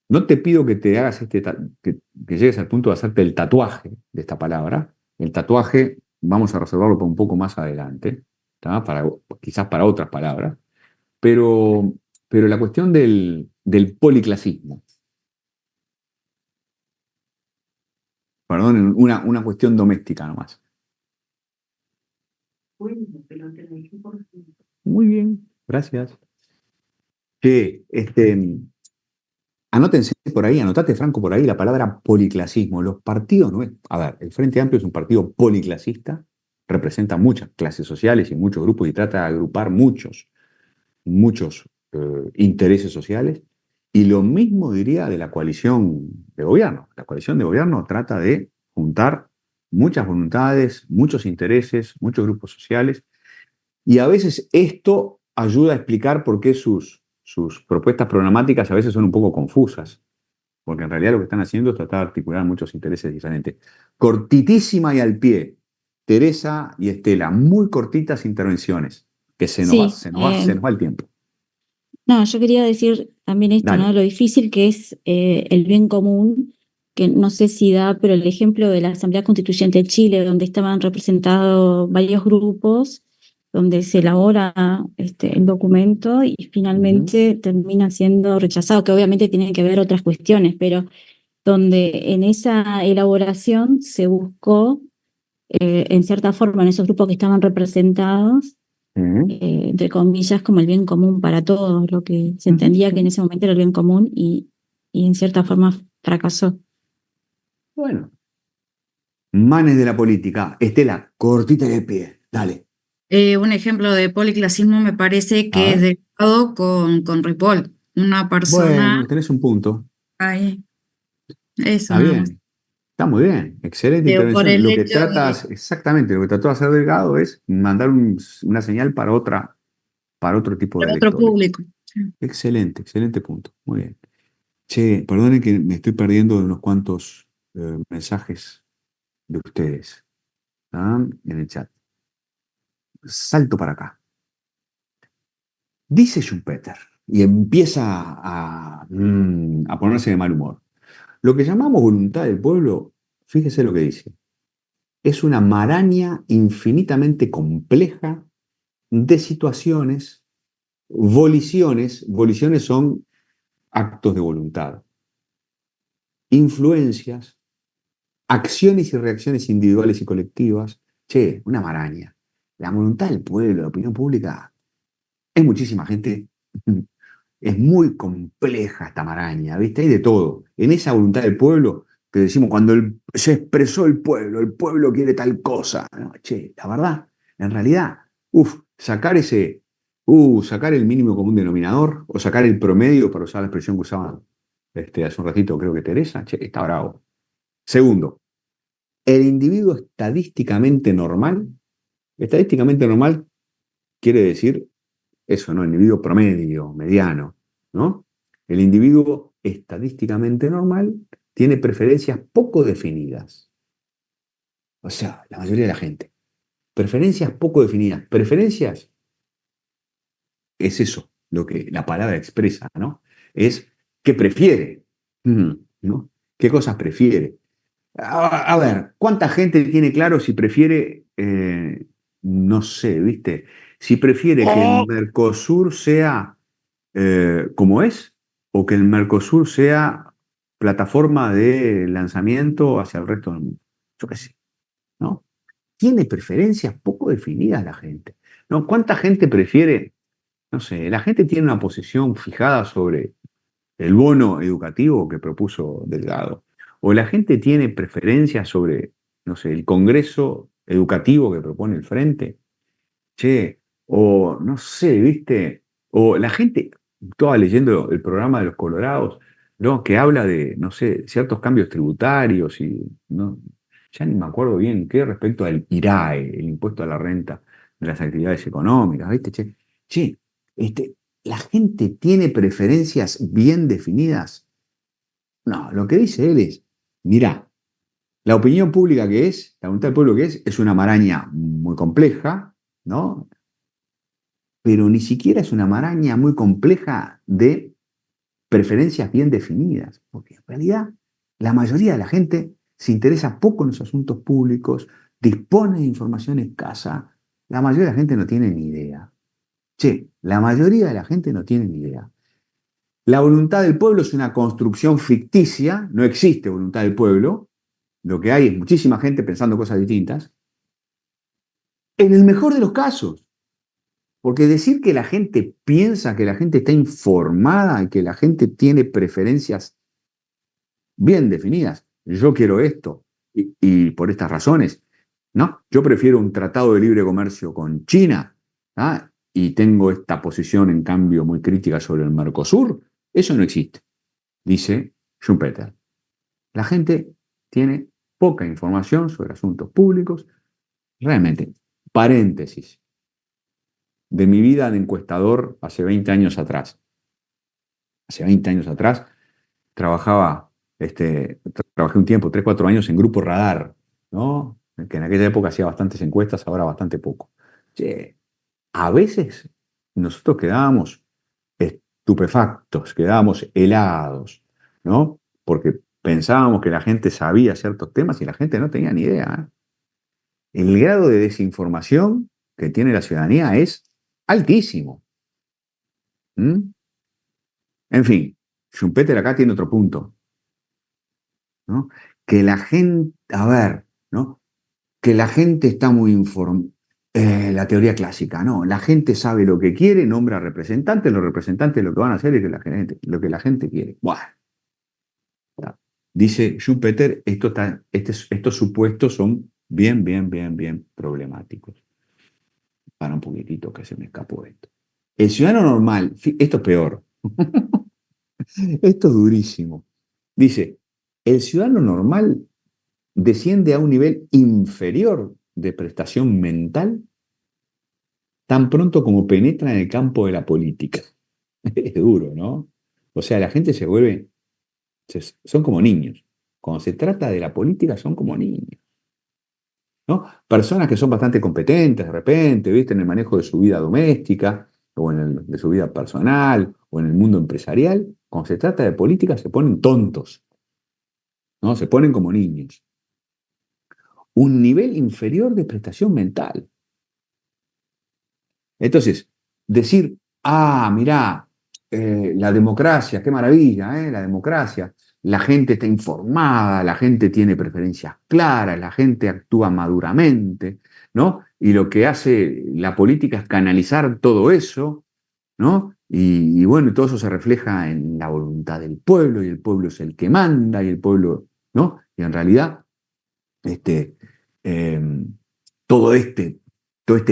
No te pido que te hagas que llegues al punto de hacerte el tatuaje de esta palabra. El tatuaje vamos a reservarlo para un poco más adelante, ¿tá? Quizás para otras palabras. Pero, pero la cuestión del policlasismo, perdón, una cuestión doméstica nomás. Muy bien, gracias. Que anótense por ahí, anotate Franco por ahí la palabra policlasismo. Los partidos, ¿no? A ver, el Frente Amplio es un partido policlasista, representa muchas clases sociales y muchos grupos y trata de agrupar muchos intereses sociales. Y lo mismo diría de la coalición de gobierno. La coalición de gobierno trata de juntar muchas voluntades, muchos intereses, muchos grupos sociales. Y a veces esto ayuda a explicar por qué sus propuestas programáticas a veces son un poco confusas, porque en realidad lo que están haciendo es tratar de articular muchos intereses diferentes. Cortitísima y al pie, Teresa y Estela, muy cortitas intervenciones, que se nos va el tiempo. No, yo quería decir también esto, Dale. ¿no? Lo difícil que es el bien común, que no sé si da, pero el ejemplo de la Asamblea Constituyente de Chile, donde estaban representados varios grupos, donde se elabora el documento y finalmente termina siendo rechazado, que obviamente tienen que ver otras cuestiones, pero donde en esa elaboración se buscó, en cierta forma, en esos grupos que estaban representados, entre comillas, como el bien común para todos, lo que se entendía que en ese momento era el bien común y en cierta forma fracasó. Bueno. Manes de la política. Estela, cortita y al pie. Dale. Un ejemplo de policlasismo me parece A que es ver. Delgado con Ripoll, una persona Bueno, tenés un punto. ahí, eso Está nada más. bien. Está muy bien. Excelente Pero por intervención. el Lo que hecho de tratas, exactamente, lo que trató de hacer Delgado es mandar una señal para otro tipo de otro electores. público. Excelente, excelente punto. Muy bien. Che, perdonen que me estoy perdiendo de unos cuantos mensajes de ustedes, ¿ah? En el chat. Salto para acá. Dice Schumpeter y empieza a ponerse de mal humor. Lo que llamamos voluntad del pueblo, fíjese lo que dice, es una maraña infinitamente compleja de situaciones, voliciones son actos de voluntad, influencias, acciones y reacciones individuales y colectivas. Che, una maraña. La voluntad del pueblo, la opinión pública, es muchísima gente. Es muy compleja esta maraña, ¿viste? Hay de todo. En esa voluntad del pueblo, que decimos cuando se expresó el pueblo quiere tal cosa. No, che, la verdad, en realidad, sacar el mínimo común denominador o sacar el promedio, para usar la expresión que usaba hace un ratito, creo que Teresa, che, está bravo. Segundo, el individuo estadísticamente normal quiere decir eso, ¿no? El individuo promedio, mediano, ¿no? El individuo estadísticamente normal tiene preferencias poco definidas. O sea, la mayoría de la gente. Preferencias poco definidas. Preferencias es eso, lo que la palabra expresa, ¿no? Es qué prefiere, ¿no? ¿Qué cosas prefiere? A ver, ¿cuánta gente tiene claro si prefiere, no sé, ¿viste? Si prefiere que el Mercosur sea como es, o que el Mercosur sea plataforma de lanzamiento hacia el resto del mundo. Yo qué sé, ¿no? Tiene preferencias poco definidas la gente, ¿no? ¿Cuánta gente prefiere, no sé, la gente tiene una posición fijada sobre el bono educativo que propuso Delgado, o la gente tiene preferencias sobre, no sé, el Congreso educativo que propone el Frente? Che, o no sé, ¿viste? O la gente, estaba leyendo el programa de los Colorados, ¿no? Que habla de, no sé, ciertos cambios tributarios y, ¿no? Ya ni me acuerdo bien qué respecto al IRAE, el impuesto a la renta de las actividades económicas, ¿viste? Che, ¿la gente tiene preferencias bien definidas? No, lo que dice él es, mirá, la opinión pública que es, la voluntad del pueblo que es una maraña muy compleja, ¿no? Pero ni siquiera es una maraña muy compleja de preferencias bien definidas, porque en realidad la mayoría de la gente se interesa poco en los asuntos públicos, dispone de información escasa, la mayoría de la gente no tiene ni idea. Che, la mayoría de la gente no tiene ni idea. La voluntad del pueblo es una construcción ficticia, no existe voluntad del pueblo, lo que hay es muchísima gente pensando cosas distintas, en el mejor de los casos. Porque decir que la gente piensa, que la gente está informada y que la gente tiene preferencias bien definidas, yo quiero esto y por estas razones, ¿no? Yo prefiero un tratado de libre comercio con China, ¿ah? Y tengo esta posición en cambio muy crítica sobre el Mercosur, eso no existe, dice Schumpeter. La gente tiene poca información sobre asuntos públicos, realmente. Paréntesis. De mi vida de encuestador hace 20 años atrás. Hace 20 años atrás trabajé un tiempo, 3, 4 años en Grupo Radar, ¿no? Que en aquella época hacía bastantes encuestas, ahora bastante poco. Che, a veces nosotros quedábamos estupefactos, quedábamos helados, ¿no? Porque pensábamos que la gente sabía ciertos temas y la gente no tenía ni idea, ¿eh? El grado de desinformación que tiene la ciudadanía es altísimo. ¿Mm? En fin, Schumpeter acá tiene otro punto, ¿no? Que la gente, a ver, ¿no? Que la gente está muy informada. La teoría clásica, ¿no? La gente sabe lo que quiere, nombra representantes, los representantes lo que van a hacer es lo que la gente quiere. Bueno, dice Schumpeter, estos supuestos son bien problemáticos. Para un poquitito que se me escapó esto. El ciudadano normal, esto es peor. Esto es durísimo. Dice, el ciudadano normal desciende a un nivel inferior de prestación mental tan pronto como penetra en el campo de la política. Es duro, ¿no? O sea, la gente son como niños. Cuando se trata de la política son como niños, ¿no? Personas que son bastante competentes de repente, ¿viste? En el manejo de su vida doméstica, o de su vida personal, o en el mundo empresarial, cuando se trata de política se ponen tontos, ¿no? Se ponen como niños. Un nivel inferior de prestación mental. Entonces, decir, mirá, la democracia, qué maravilla, la democracia. La gente está informada, la gente tiene preferencias claras, la gente actúa maduramente, ¿no? Y lo que hace la política es canalizar todo eso, ¿no? Y bueno, todo eso se refleja en la voluntad del pueblo, y el pueblo es el que manda, y el pueblo, ¿no? Y en realidad, todo este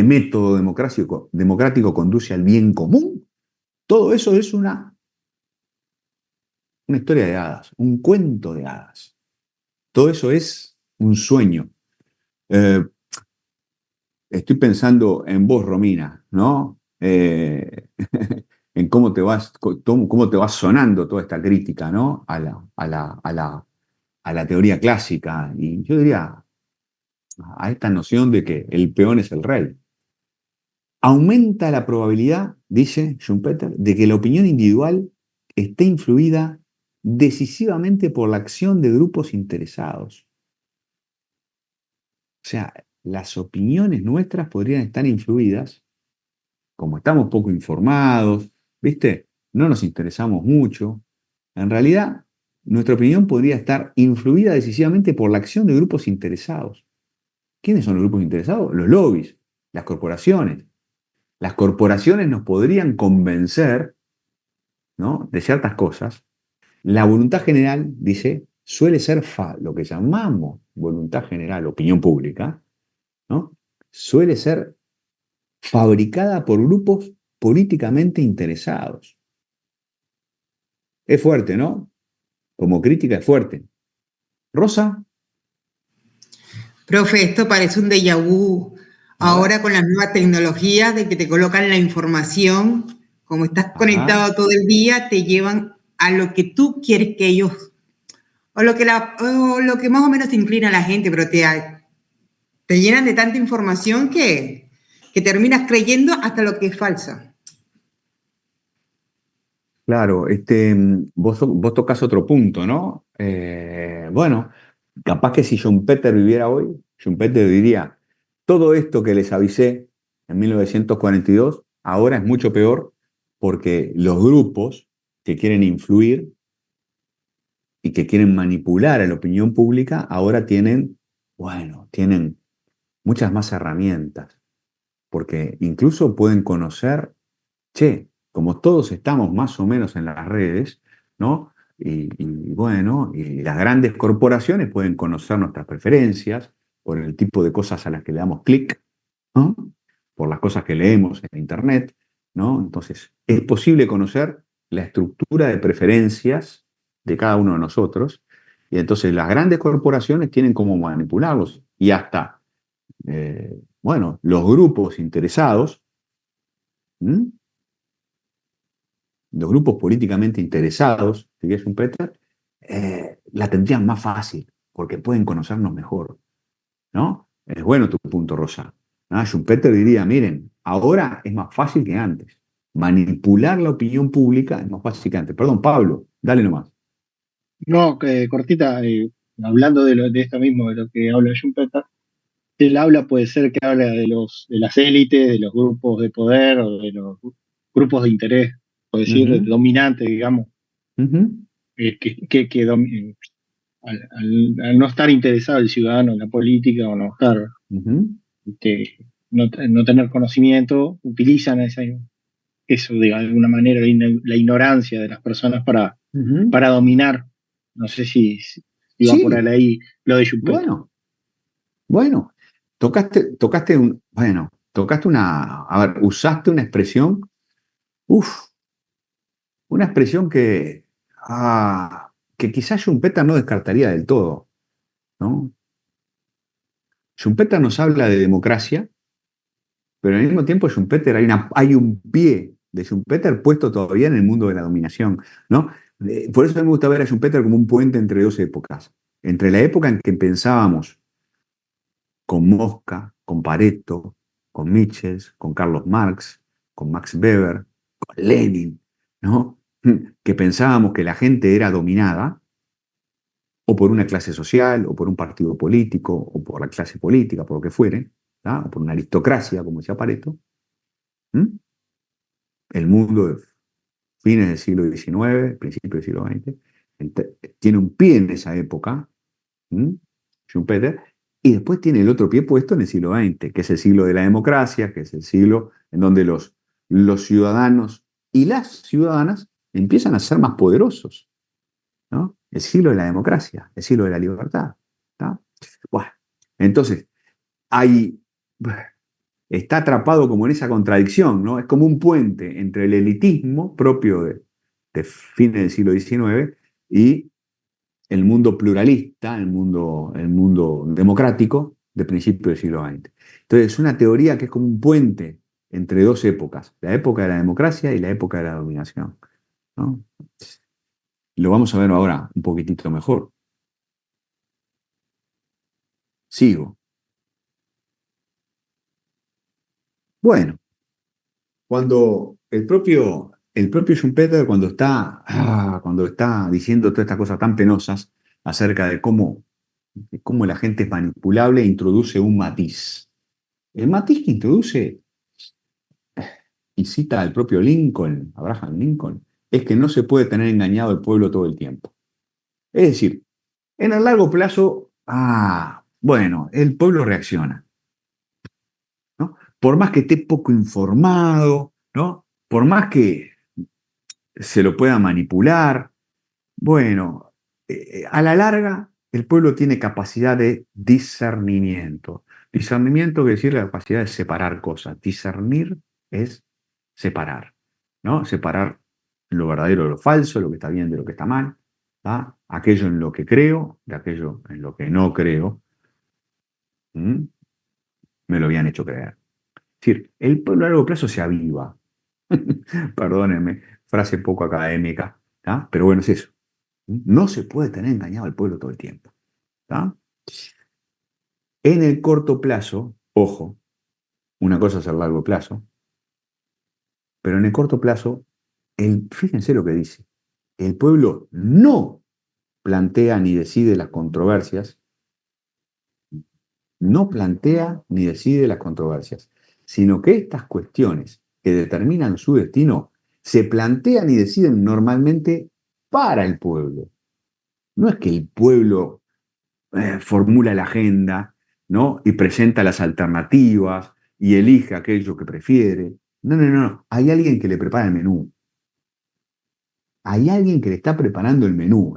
método democrático conduce al bien común. Todo eso es una historia de hadas, un cuento de hadas. Todo eso es un sueño. Estoy pensando en vos, Romina, ¿no? En cómo te va sonando toda esta crítica, ¿no? A la teoría clásica. Y yo diría, a esta noción de que el peón es el rey. Aumenta la probabilidad, dice Schumpeter, de que la opinión individual esté influida decisivamente por la acción de grupos interesados. O sea, las opiniones nuestras podrían estar influidas, como estamos poco informados, ¿viste? No nos interesamos mucho. En realidad, nuestra opinión podría estar influida decisivamente por la acción de grupos interesados. ¿Quiénes son los grupos interesados? Los lobbies, las corporaciones. Las corporaciones nos podrían convencer, ¿no?, de ciertas cosas. La voluntad general, dice, suele ser lo que llamamos voluntad general, opinión pública, ¿no? Suele ser fabricada por grupos políticamente interesados. Es fuerte, ¿no? Como crítica es fuerte. Rosa. Profe, esto parece un déjà vu. Ahora con las nuevas tecnologías de que te colocan la información como estás Ajá. conectado todo el día, te llevan a lo que tú quieres que ellos, o lo que más o menos te inclina a la gente, pero te llenan de tanta información que terminas creyendo hasta lo que es falso. Claro, vos tocás otro punto, ¿no? Bueno, capaz que si Schumpeter viviera hoy, Schumpeter diría, todo esto que les avisé en 1942, ahora es mucho peor porque los grupos que quieren influir y que quieren manipular a la opinión pública ahora tienen, bueno, tienen muchas más herramientas, porque incluso pueden conocer, che, como todos estamos más o menos en las redes, ¿no? Y bueno, y las grandes corporaciones pueden conocer nuestras preferencias por el tipo de cosas a las que le damos clic, ¿no? Por las cosas que leemos en Internet, ¿no? Entonces, es posible conocer la estructura de preferencias de cada uno de nosotros, y entonces las grandes corporaciones tienen cómo manipularlos, y hasta, bueno, los grupos interesados, ¿m? Los grupos políticamente interesados, si es un Peter, la tendrían más fácil, porque pueden conocernos mejor, ¿no? Es bueno tu punto, Rosa. Schumpeter diría, miren, ahora es más fácil que antes. Manipular la opinión pública es más fácil que antes. Perdón, Pablo, dale nomás. No, cortita, hablando de esto mismo, de lo que habla Schumpeter, él habla, puede ser que habla de las élites, de los grupos de poder o de los grupos de interés, por decir, Ujú, dominantes, digamos, ujú, al no estar interesado el ciudadano en la política o no estar, ujú, no tener conocimiento, utilizan eso de alguna manera, la ignorancia de las personas ujú. para dominar. No sé si va por Sí, ahí lo de Schumpeter. bueno, bueno. Tocaste una, a ver, usaste una expresión, uff, una expresión que quizás Schumpeter no descartaría del todo, ¿no? Schumpeter nos habla de democracia, pero al mismo tiempo Schumpeter hay un pie de Schumpeter puesto todavía en el mundo de la dominación, ¿no? Por eso a mí me gusta ver a Schumpeter como un puente entre dos épocas. Entre la época en que pensábamos con Mosca, con Pareto, con Michels, con Carlos Marx, con Max Weber, con Lenin, ¿no? Que pensábamos que la gente era dominada o por una clase social, o por un partido político, o por la clase política, por lo que fuere, ¿tá? O por una aristocracia, como decía Pareto. ¿Mm? El mundo de fines del siglo XIX, principios del siglo XX, tiene un pie en esa época, Schumpeter, y después tiene el otro pie puesto en el siglo XX, que es el siglo de la democracia, que es el siglo en donde los ciudadanos y las ciudadanas empiezan a ser más poderosos, ¿no? El siglo de la democracia, el siglo de la libertad. ¿Tá? Bueno, entonces, hay, está atrapado como en esa contradicción, ¿no? Es como un puente entre el elitismo propio de fines del siglo XIX y el mundo pluralista, el mundo democrático de principios del siglo XX. Entonces, es una teoría que es como un puente entre dos épocas, la época de la democracia y la época de la dominación, ¿no? Lo vamos a ver ahora un poquitito mejor. Sigo. Bueno, cuando el propio Schumpeter, cuando está diciendo todas estas cosas tan penosas acerca de cómo la gente es manipulable, introduce un matiz. El matiz que introduce, y cita al propio Lincoln, Abraham Lincoln, es que no se puede tener engañado al pueblo todo el tiempo. Es decir, en el largo plazo, bueno, el pueblo reacciona, ¿no? Por más que esté poco informado, ¿no? Por más que se lo pueda manipular, bueno, a la larga el pueblo tiene capacidad de discernimiento. Discernimiento quiere decir la capacidad de separar cosas. Discernir es separar, ¿no? Separar lo verdadero de lo falso, lo que está bien de lo que está mal, ¿tá? Aquello en lo que creo de aquello en lo que no creo. ¿Mm? Me lo habían hecho creer. Es decir, el pueblo a largo plazo se aviva. Perdónenme, frase poco académica, ¿tá? Pero bueno, es eso. No se puede tener engañado al pueblo todo el tiempo, ¿tá? En el corto plazo, ojo, una cosa es el largo plazo, pero en el corto plazo, fíjense lo que dice, el pueblo no plantea ni decide las controversias, no plantea ni decide las controversias, sino que estas cuestiones que determinan su destino se plantean y deciden normalmente para el pueblo. No es que el pueblo formula la agenda, ¿no? Y presenta las alternativas y elige aquello que prefiere. No, no, no. Hay alguien que le prepara el menú. Hay alguien que le está preparando el menú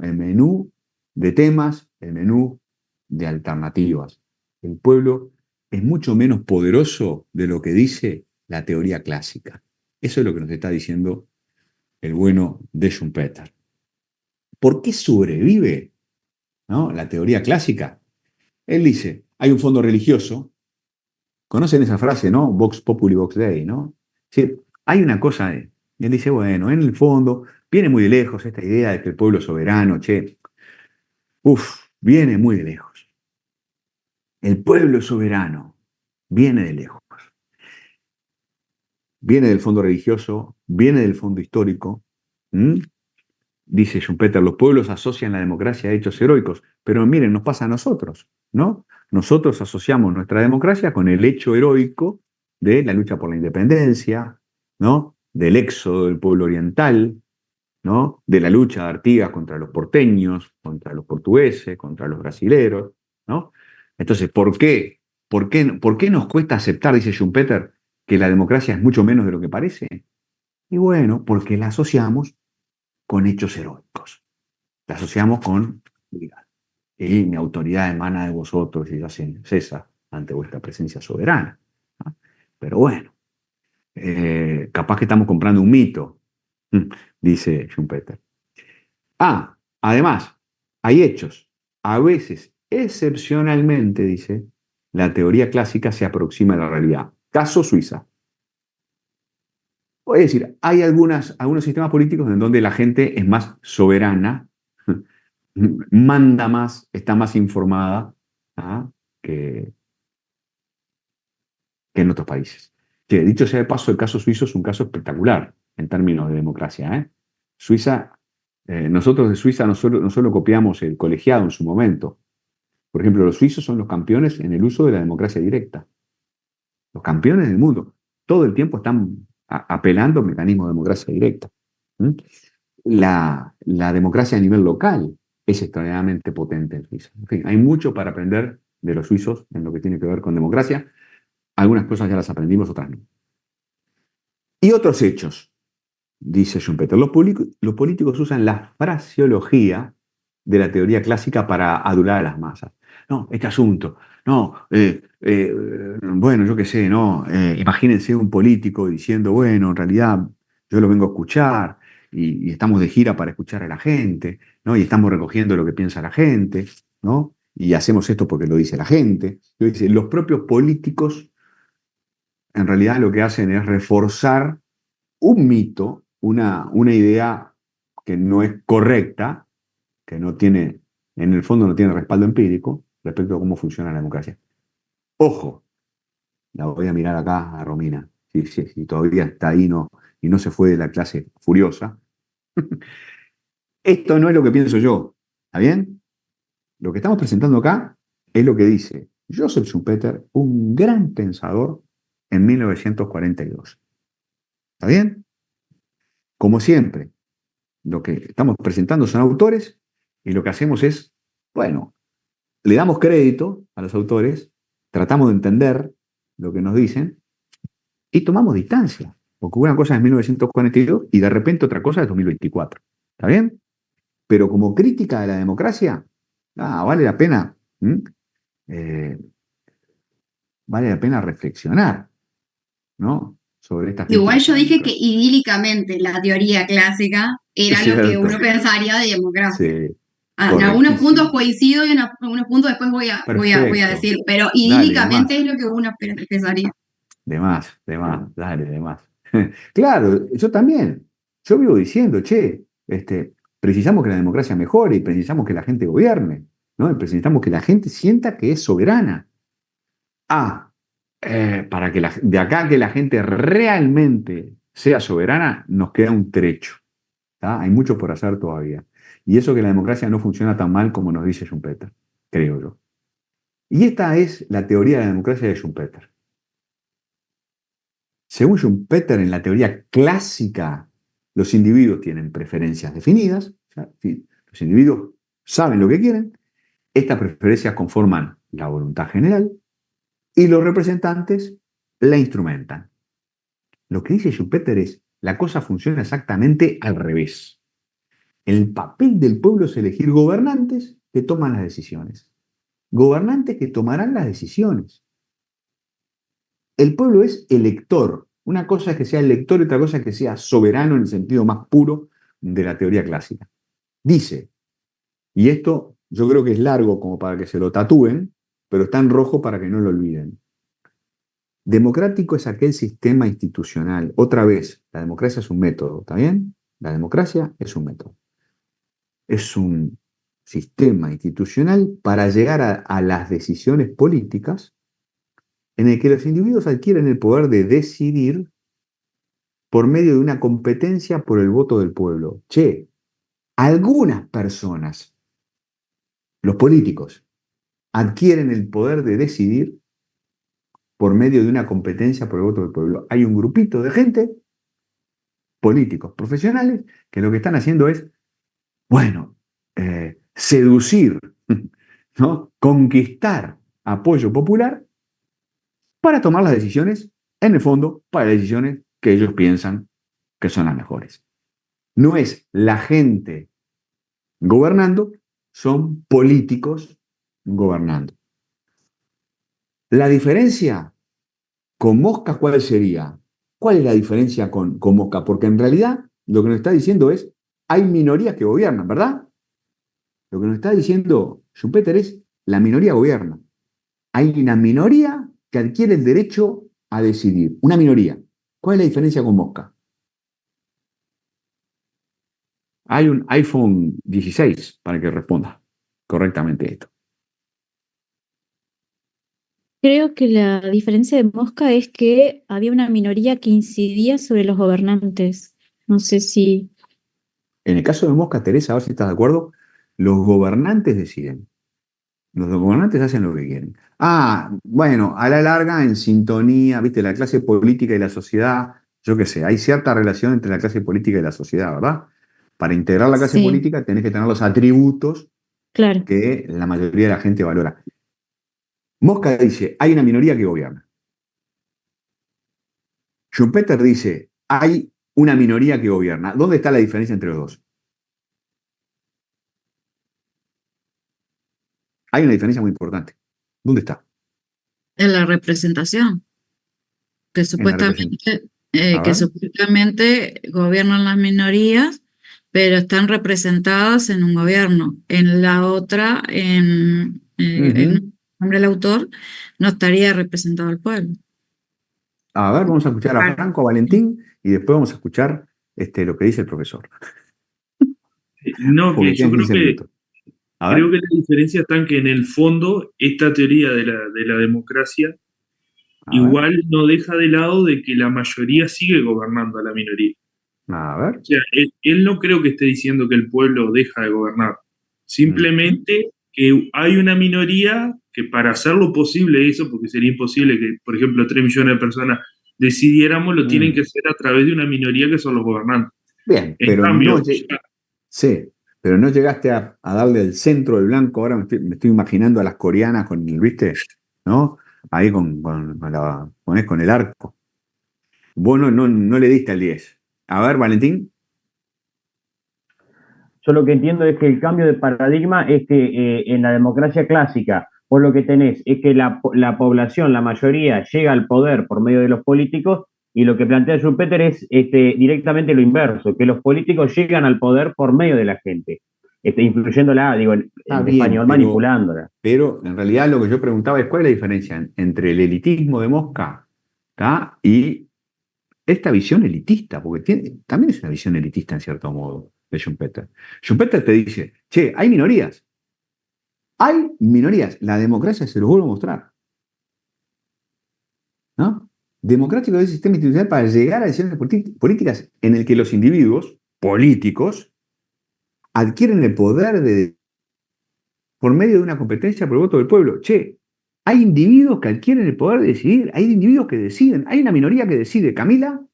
de temas, el menú de alternativas. El pueblo es mucho menos poderoso de lo que dice la teoría clásica. Eso es lo que nos está diciendo el bueno de Schumpeter. ¿Por qué sobrevive, ¿no?, la teoría clásica? Él dice, hay un fondo religioso. ¿Conocen esa frase, no? Vox populi, vox dei, ¿no? Sí, hay una cosa, y él dice, bueno, en el fondo viene muy de lejos esta idea de que el pueblo es soberano, viene muy de lejos. El pueblo es soberano, viene de lejos. Viene del fondo religioso, viene del fondo histórico. Dice Schumpeter, los pueblos asocian la democracia a hechos heroicos, pero miren, nos pasa a nosotros, ¿no? Nosotros asociamos nuestra democracia con el hecho heroico de la lucha por la independencia, ¿no? Del éxodo del pueblo oriental, ¿no? De la lucha de Artigas contra los porteños, contra los portugueses, contra los brasileros, ¿no? Entonces, ¿por qué? ¿Por qué nos cuesta aceptar, dice Schumpeter, que la democracia es mucho menos de lo que parece? Y bueno, porque la asociamos con hechos heroicos. La asociamos con, y mi autoridad emana de vosotros y yo cesa ante vuestra presencia soberana, ¿no? Pero bueno, capaz que estamos comprando un mito, dice Schumpeter. Además, hay hechos. A veces, excepcionalmente, dice, la teoría clásica se aproxima a la realidad. Caso Suiza. Es decir, hay algunos sistemas políticos en donde la gente es más soberana, manda más, está más informada, que en otros países. Que, dicho sea de paso, el caso suizo es un caso espectacular en términos de democracia. Suiza, nosotros de Suiza no solo copiamos el colegiado en su momento. Por ejemplo, los suizos son los campeones en el uso de la democracia directa. Los campeones del mundo. Todo el tiempo están apelando a mecanismos de democracia directa. La democracia a nivel local es extraordinariamente potente en Suiza. En fin, hay mucho para aprender de los suizos en lo que tiene que ver con democracia. Algunas cosas ya las aprendimos, otras no. Y otros hechos, dice Schumpeter. Los políticos usan la fraseología de la teoría clásica para adular a las masas. No, este asunto, no, bueno, yo qué sé, no, imagínense un político diciendo, bueno, en realidad yo lo vengo a escuchar y estamos de gira para escuchar a la gente, ¿no? Y estamos recogiendo lo que piensa la gente, ¿no? Y hacemos esto porque lo dice la gente. Los propios políticos en realidad lo que hacen es reforzar un mito, una idea que no es correcta, que no tiene, en el fondo no tiene respaldo empírico respecto a cómo funciona la democracia. Ojo, la voy a mirar acá a Romina, si todavía está ahí y no se fue de la clase furiosa. Esto no es lo que pienso yo, ¿está bien? Lo que estamos presentando acá es lo que dice Joseph Schumpeter, un gran pensador en 1942. ¿Está bien? Como siempre, lo que estamos presentando son autores y lo que hacemos es, bueno, le damos crédito a los autores, tratamos de entender lo que nos dicen y tomamos distancia. Porque una cosa es 1942 y de repente otra cosa es 2024. ¿Está bien? Pero como crítica de la democracia, vale la pena, vale la pena reflexionar, ¿no? Sobre estas Igual críticas. yo dije que idílicamente la teoría clásica era lo que uno pensaría de democracia. Sí, En algunos puntos coincido y en algunos puntos después voy a decir, pero idílicamente es lo que uno pensaría. De más, dale, de más. Claro, yo también. Yo vivo diciendo, che, precisamos que la democracia mejore y precisamos que la gente gobierne, ¿no? Y precisamos que la gente sienta que es soberana. Para que de acá que la gente realmente sea soberana, nos queda un trecho. ¿Tá? Hay mucho por hacer todavía. Y eso que la democracia no funciona tan mal como nos dice Schumpeter, creo yo. Y esta es la teoría de la democracia de Schumpeter. Según Schumpeter, en la teoría clásica, los individuos tienen preferencias definidas, o sea, los individuos saben lo que quieren, estas preferencias conforman la voluntad general y los representantes la instrumentan. Lo que dice Schumpeter es, la cosa funciona exactamente al revés. El papel del pueblo es elegir gobernantes que toman las decisiones. Gobernantes que tomarán las decisiones. El pueblo es elector. Una cosa es que sea elector y otra cosa es que sea soberano en el sentido más puro de la teoría clásica. Dice, y esto yo creo que es largo como para que se lo tatúen, pero está en rojo para que no lo olviden. Democrático es aquel sistema institucional. Otra vez, la democracia es un método, ¿está bien? La democracia es un método. Es un sistema institucional para llegar a las decisiones políticas en el que los individuos adquieren el poder de decidir por medio de una competencia por el voto del pueblo. Che, algunas personas, los políticos, adquieren el poder de decidir por medio de una competencia por el voto del pueblo. Hay un grupito de gente, políticos, profesionales, que lo que están haciendo es, bueno, seducir, ¿no? Conquistar apoyo popular para tomar las decisiones, en el fondo, para las decisiones que ellos piensan que son las mejores. No es la gente gobernando, son políticos gobernando. La diferencia con Mosca, ¿cuál sería? ¿Cuál es la diferencia con Mosca? Porque en realidad lo que nos está diciendo es, hay minorías que gobiernan, ¿verdad? Lo que nos está diciendo Schumpeter es, la minoría gobierna. Hay una minoría que adquiere el derecho a decidir. Una minoría. ¿Cuál es la diferencia con Mosca? Hay un iPhone 16 para que responda correctamente esto. Creo que la diferencia de Mosca es que había una minoría que incidía sobre los gobernantes. No sé si... En el caso de Mosca, Teresa, a ver si estás de acuerdo, los gobernantes deciden. Los gobernantes hacen lo que quieren. Bueno, a la larga, en sintonía, viste, la clase política y la sociedad, yo qué sé, hay cierta relación entre la clase política y la sociedad, ¿verdad? Para integrar la clase Sí, política tenés que tener los atributos claro. que la mayoría de la gente valora. Mosca dice, hay una minoría que gobierna. Schumpeter dice, hay una minoría que gobierna. ¿Dónde está la diferencia entre los dos? Hay una diferencia muy importante. ¿Dónde está? En la representación, que En la representación. A ver. supuestamente gobiernan las minorías, pero están representadas en un gobierno. En la otra, en nombre del autor, no estaría representado el pueblo. A ver, vamos a escuchar a Franco, a Valentín, y después vamos a escuchar lo que dice el profesor. No, Porque que yo tiene 15 minutos. A creo ver. que la diferencia está en que en el fondo esta teoría de la democracia A ver. igual no deja de lado de que la mayoría sigue gobernando a la minoría. A ver. O sea, él no creo que esté diciendo que el pueblo deja de gobernar. Simplemente que hay una minoría que para hacerlo posible eso, porque sería imposible que, por ejemplo, 3 millones de personas decidiéramos, lo tienen que hacer a través de una minoría que son los gobernantes. Bien, En pero cambio, sí, pero no llegaste a darle el centro del blanco. Ahora me estoy imaginando a las coreanas con el, ¿viste? ¿No? Ahí con el arco. Vos no le diste al 10. A ver, Valentín. Yo lo que entiendo es que el cambio de paradigma es que en la democracia clásica, vos lo que tenés es que la población, la mayoría, llega al poder por medio de los políticos, y lo que plantea Schumpeter es directamente lo inverso, que los políticos llegan al poder por medio de la gente, influyéndola, digo, en español, manipulándola. Pero en realidad lo que yo preguntaba es cuál es la diferencia entre el elitismo de Mosca, ¿tá? Y esta visión elitista, porque también es una visión elitista en cierto modo de Schumpeter. Schumpeter te dice, che, hay minorías. Hay minorías. La democracia se los vuelvo a mostrar. ¿No? Democrático es el sistema institucional para llegar a decisiones políticas en el que los individuos políticos adquieren el poder por medio de una competencia por el voto del pueblo. Che, hay individuos que adquieren el poder de decidir, hay individuos que deciden, hay una minoría que decide. Camila.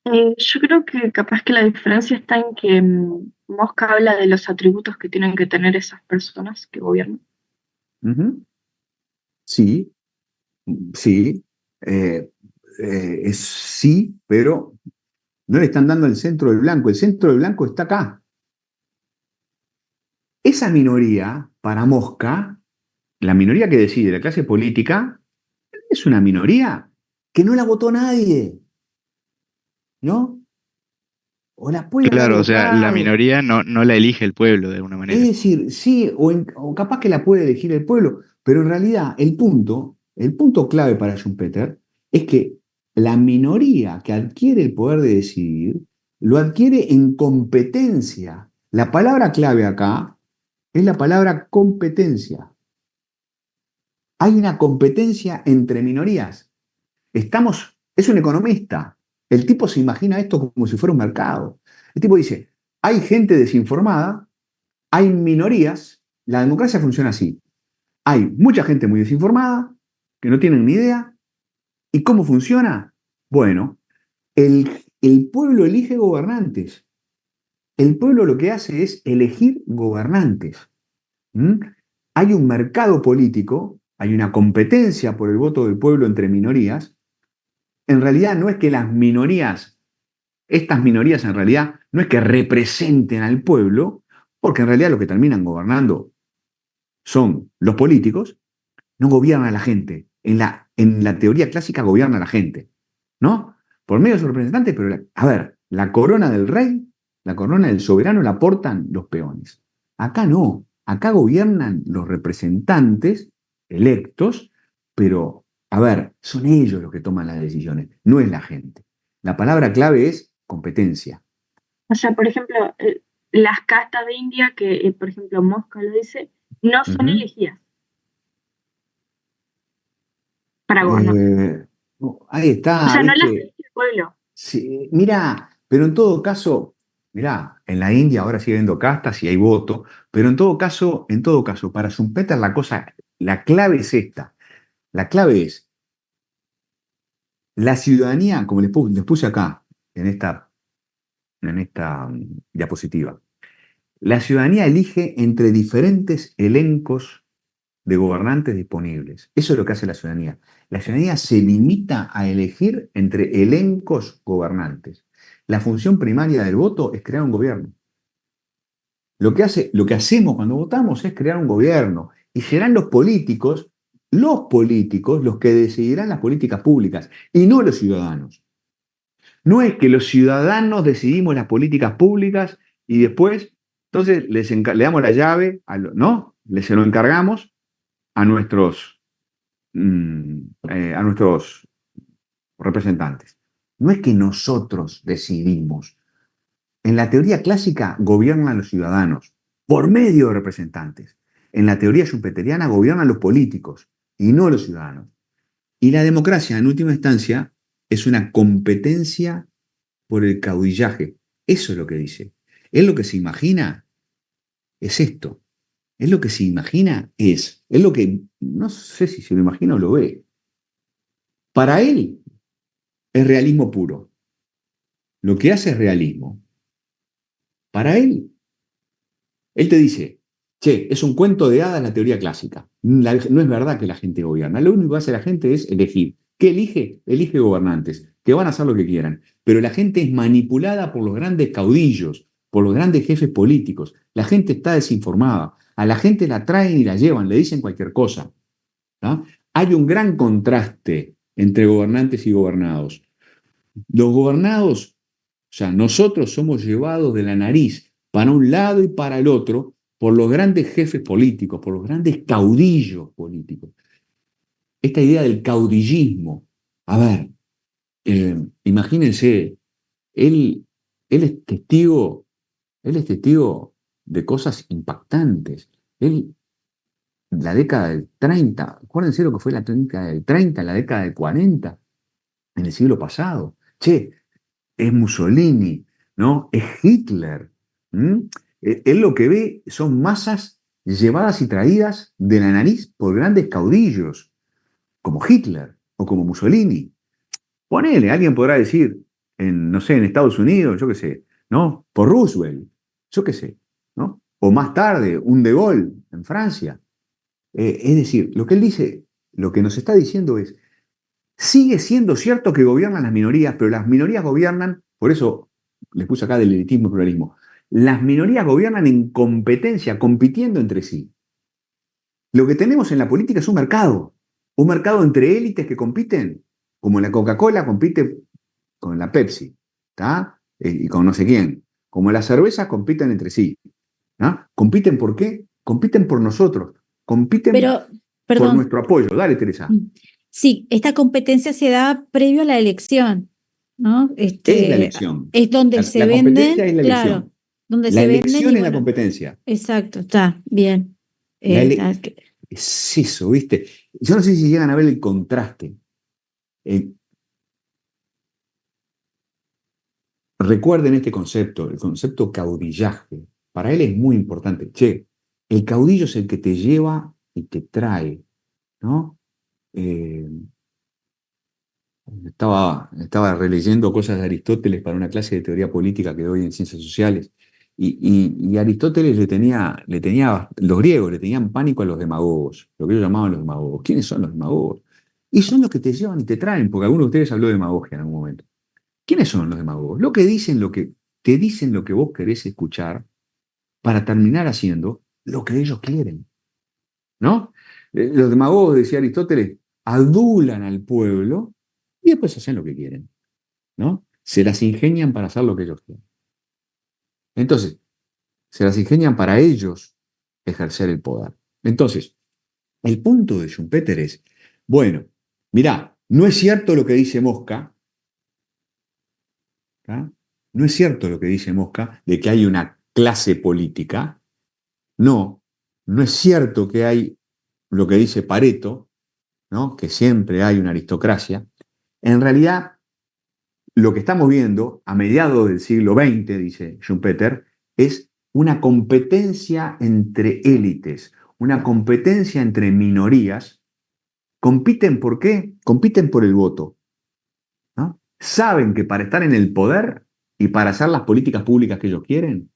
Yo creo que capaz que la diferencia está en que Mosca habla de los atributos que tienen que tener esas personas que gobiernan. Sí, sí, sí, pero no le están dando el centro del blanco. El centro del blanco está acá. Esa minoría, para Mosca, la minoría que decide la clase política, es una minoría que no la votó nadie, ¿no? O la puede haber Claro, o sea, la votado. minoría no la elige el pueblo de alguna Es manera. decir, sí, o capaz que la puede elegir el pueblo, pero en realidad el punto clave para Schumpeter es que la minoría que adquiere el poder de decidir lo adquiere en competencia. La palabra clave acá es la palabra competencia. Hay una competencia entre minorías. Es un economista. El tipo se imagina esto como si fuera un mercado. El tipo dice, hay gente desinformada, hay minorías, la democracia funciona así. Hay mucha gente muy desinformada, que no tienen ni idea. ¿Y cómo funciona? Bueno, el pueblo elige gobernantes. El pueblo lo que hace es elegir gobernantes. Hay un mercado político, hay una competencia por el voto del pueblo entre minorías. En realidad no es que las minorías, estas minorías en realidad, no es que representen al pueblo, porque en realidad lo que terminan gobernando son los políticos, no gobierna a la gente. En la teoría clásica gobierna a la gente, ¿no? Por medio de sus representantes, pero a ver, la corona del rey, la corona del soberano la portan los peones. Acá no, acá gobiernan los representantes electos, pero, a ver, son ellos los que toman las decisiones, no es la gente. La palabra clave es competencia. O sea, por ejemplo, las castas de India, que por ejemplo Mosca lo dice, no son elegidas para gobernar. Ahí está, O sea, no las ¿viste? elige el pueblo. Sí, mira, pero en todo caso, mirá, en la India ahora sigue habiendo castas y hay voto, pero en todo caso, para Schumpeter la clave es esta. La clave es la ciudadanía, como les puse acá, en esta diapositiva. La ciudadanía elige entre diferentes elencos de gobernantes disponibles. Eso es lo que hace la ciudadanía. La ciudadanía se limita a elegir entre elencos gobernantes. La función primaria del voto es crear un gobierno. Lo que hacemos cuando votamos es crear un gobierno. Y serán los políticos los que decidirán las políticas públicas y no los ciudadanos. No es que los ciudadanos decidimos las políticas públicas y después, entonces le damos la llave, ¿no? Se lo encargamos a nuestros representantes. No es que nosotros decidimos. En la teoría clásica gobiernan los ciudadanos por medio de representantes. En la teoría schumpeteriana gobiernan los políticos y no los ciudadanos. Y la democracia, en última instancia, es una competencia por el caudillaje. Eso es lo que dice. Él lo que se imagina es esto. Él lo que se imagina es lo que, no sé si se lo imagina o lo ve. Para él es realismo puro. Lo que hace es realismo. Para él te dice, che, es un cuento de hadas la teoría clásica. No es verdad que la gente gobierna. Lo único que hace la gente es elegir. ¿Qué elige? Elige gobernantes, que van a hacer lo que quieran. Pero la gente es manipulada por los grandes caudillos, por los grandes jefes políticos. La gente está desinformada. A la gente la traen y la llevan, le dicen cualquier cosa. ¿No? Hay un gran contraste entre gobernantes y gobernados. Los gobernados, o sea, nosotros somos llevados de la nariz para un lado y para el otro por los grandes jefes políticos, por los grandes caudillos políticos. Esta idea del caudillismo, a ver, Imagínense, él, él es testigo, él es testigo de cosas impactantes. Él, la década del 30, acuérdense lo que fue la década del 30, la década del 40, en el siglo pasado. Che, es Mussolini, ¿no? Es Hitler. ¿Mm? Él lo que ve son masas llevadas y traídas de la nariz por grandes caudillos, como Hitler o como Mussolini. Ponele, alguien podrá decir, no sé, en Estados Unidos, yo qué sé, ¿no? Por Roosevelt, yo qué sé, ¿no? O más tarde, un De Gaulle en Francia. Es decir, lo que él dice, lo que nos está diciendo es, sigue siendo cierto que gobiernan las minorías, pero las minorías gobiernan, por eso les puse acá del elitismo y pluralismo, las minorías gobiernan en competencia, compitiendo entre sí. Lo que tenemos en la política es un mercado entre élites que compiten, como la Coca-Cola compite con la Pepsi, ¿tá? Y con no sé quién, como las cervezas compiten entre sí, ¿tá? ¿Compiten por qué? Compiten por nosotros, compiten Pero, por perdón, nuestro apoyo. Dale, Teresa. sí, esta competencia se da previo a la elección, ¿no? Es la elección. Es donde se La competencia venden, es la claro, elección. donde La se venden elección y es la bueno, competencia. exacto, está bien. La Está, es eso, ¿viste? Yo no sé si llegan a ver el contraste. Recuerden este concepto, el concepto caudillaje. Para él es muy importante. Che, el caudillo es el que te lleva y te trae, ¿no? Eh, estaba releyendo cosas de Aristóteles para una clase de teoría política que doy en ciencias sociales. Y Aristóteles los griegos le tenían pánico a los demagogos, lo que ellos llamaban los demagogos. ¿Quiénes son los demagogos? Y son los que te llevan y te traen, porque alguno de ustedes habló de demagogia en algún momento. ¿Quiénes son los demagogos? Lo que dicen, lo que te dicen lo que vos querés escuchar para terminar haciendo lo que ellos quieren, ¿no? Los demagogos, decía Aristóteles, adulan al pueblo y después hacen lo que quieren, ¿no? Se las ingenian para hacer lo que ellos quieren. Entonces, se las ingenian para ellos ejercer el poder. Entonces, el punto de Schumpeter es, bueno, mirá, no es cierto lo que dice Mosca, ¿tá? No es cierto lo que dice Mosca de que hay una clase política. No, no es cierto que hay lo que dice Pareto, ¿no? Que siempre hay una aristocracia. En realidad, lo que estamos viendo a mediados del siglo XX, dice Schumpeter, es una competencia entre élites, una competencia entre minorías. ¿Compiten por qué? Compiten por el voto, ¿no? Saben que para estar en el poder y para hacer las políticas públicas que ellos quieren,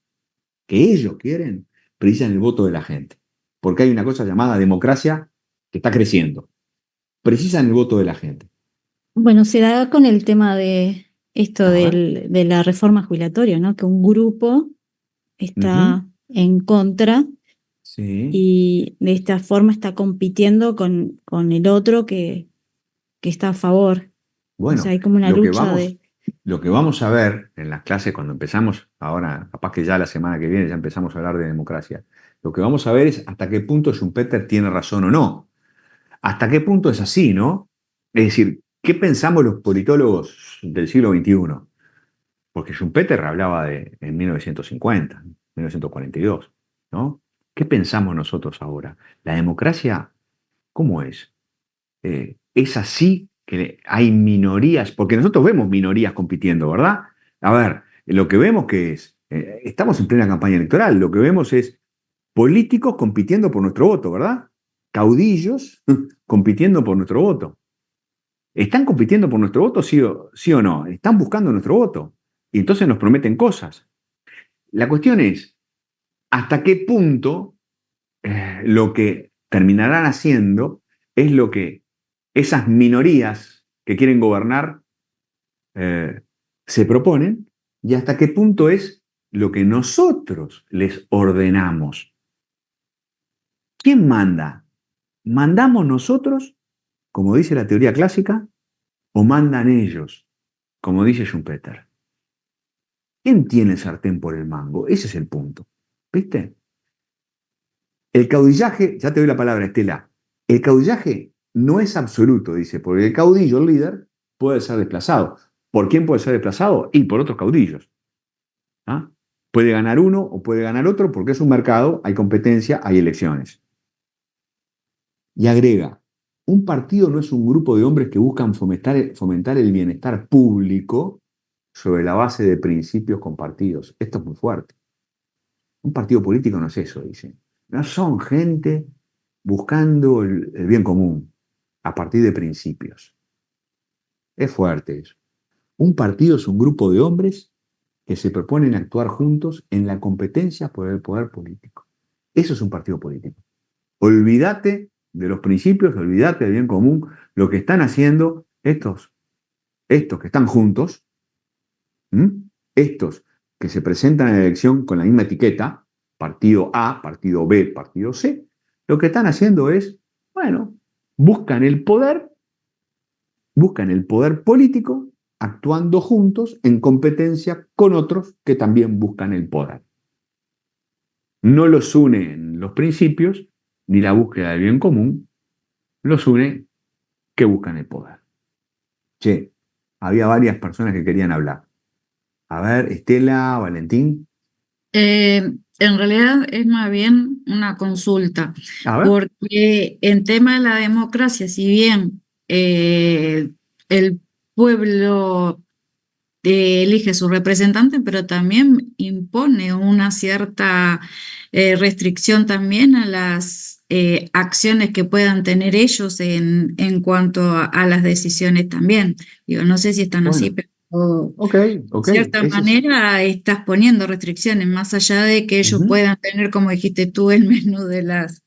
precisan el voto de la gente. Porque hay una cosa llamada democracia que está creciendo. Precisan el voto de la gente. bueno, se da con el tema de esto A ver. de la reforma jubilatoria, ¿no? Que un grupo está en contra Sí. y de esta forma está compitiendo con el otro que está a favor. O sea, Bueno, hay como una lo que lucha vamos, lo que vamos a ver en las clases cuando empezamos, ahora capaz que ya la semana que viene ya empezamos a hablar de democracia, lo que vamos a ver es hasta qué punto Schumpeter tiene razón o no. Hasta qué punto es así, ¿no? Es decir, ¿qué pensamos los politólogos del siglo XXI? Porque Schumpeter hablaba en 1950, 1942, ¿no? ¿Qué pensamos nosotros ahora? ¿La democracia cómo es? ¿Es así que hay minorías? Porque nosotros vemos minorías compitiendo, ¿verdad? A ver, lo que vemos que es, estamos en plena campaña electoral, lo que vemos es políticos compitiendo por nuestro voto, ¿verdad? Caudillos compitiendo por nuestro voto. ¿Están compitiendo por nuestro voto, sí o no? Están buscando nuestro voto. Y entonces nos prometen cosas. La cuestión es, ¿hasta qué punto lo que terminarán haciendo es lo que esas minorías que quieren gobernar se proponen y hasta qué punto es lo que nosotros les ordenamos? ¿Quién manda? ¿Mandamos nosotros, como dice la teoría clásica, o mandan ellos, como dice Schumpeter? ¿Quién tiene el sartén por el mango? Ese es el punto. ¿Viste? El caudillaje, ya te doy la palabra, Estela, el caudillaje no es absoluto, dice, porque el caudillo, el líder, puede ser desplazado. ¿Por quién puede ser desplazado? Y por otros caudillos. ¿Ah? Puede ganar uno o puede ganar otro porque es un mercado, hay competencia, hay elecciones. Y agrega, un partido no es un grupo de hombres que buscan fomentar el bienestar público sobre la base de principios compartidos. Esto es muy fuerte. Un partido político no es eso, dice. No son gente buscando el bien común a partir de principios. Es fuerte eso. Un partido es un grupo de hombres que se proponen actuar juntos en la competencia por el poder político. Eso es un partido político. Olvídate de los principios, olvídate del bien común. Lo que están haciendo estos que están juntos, estos que se presentan en la elección con la misma etiqueta, partido A, partido B, partido C, lo que están haciendo es, bueno, buscan el poder político actuando juntos en competencia con otros que también buscan el poder. No los unen los principios ni la búsqueda del bien común, los une que buscan el poder. Che, había varias personas que querían hablar. A ver, Estela, Valentín. En realidad es más bien una consulta, A ver. porque en tema de la democracia, si bien el pueblo elige su representante, pero también impone una cierta restricción también a las acciones que puedan tener ellos en cuanto a las decisiones también. Digo, no sé si están así, Bueno, pero ok. de cierta Ese es. manera estás poniendo restricciones, más allá de que ellos Ujú. puedan tener, como dijiste tú, el menú de las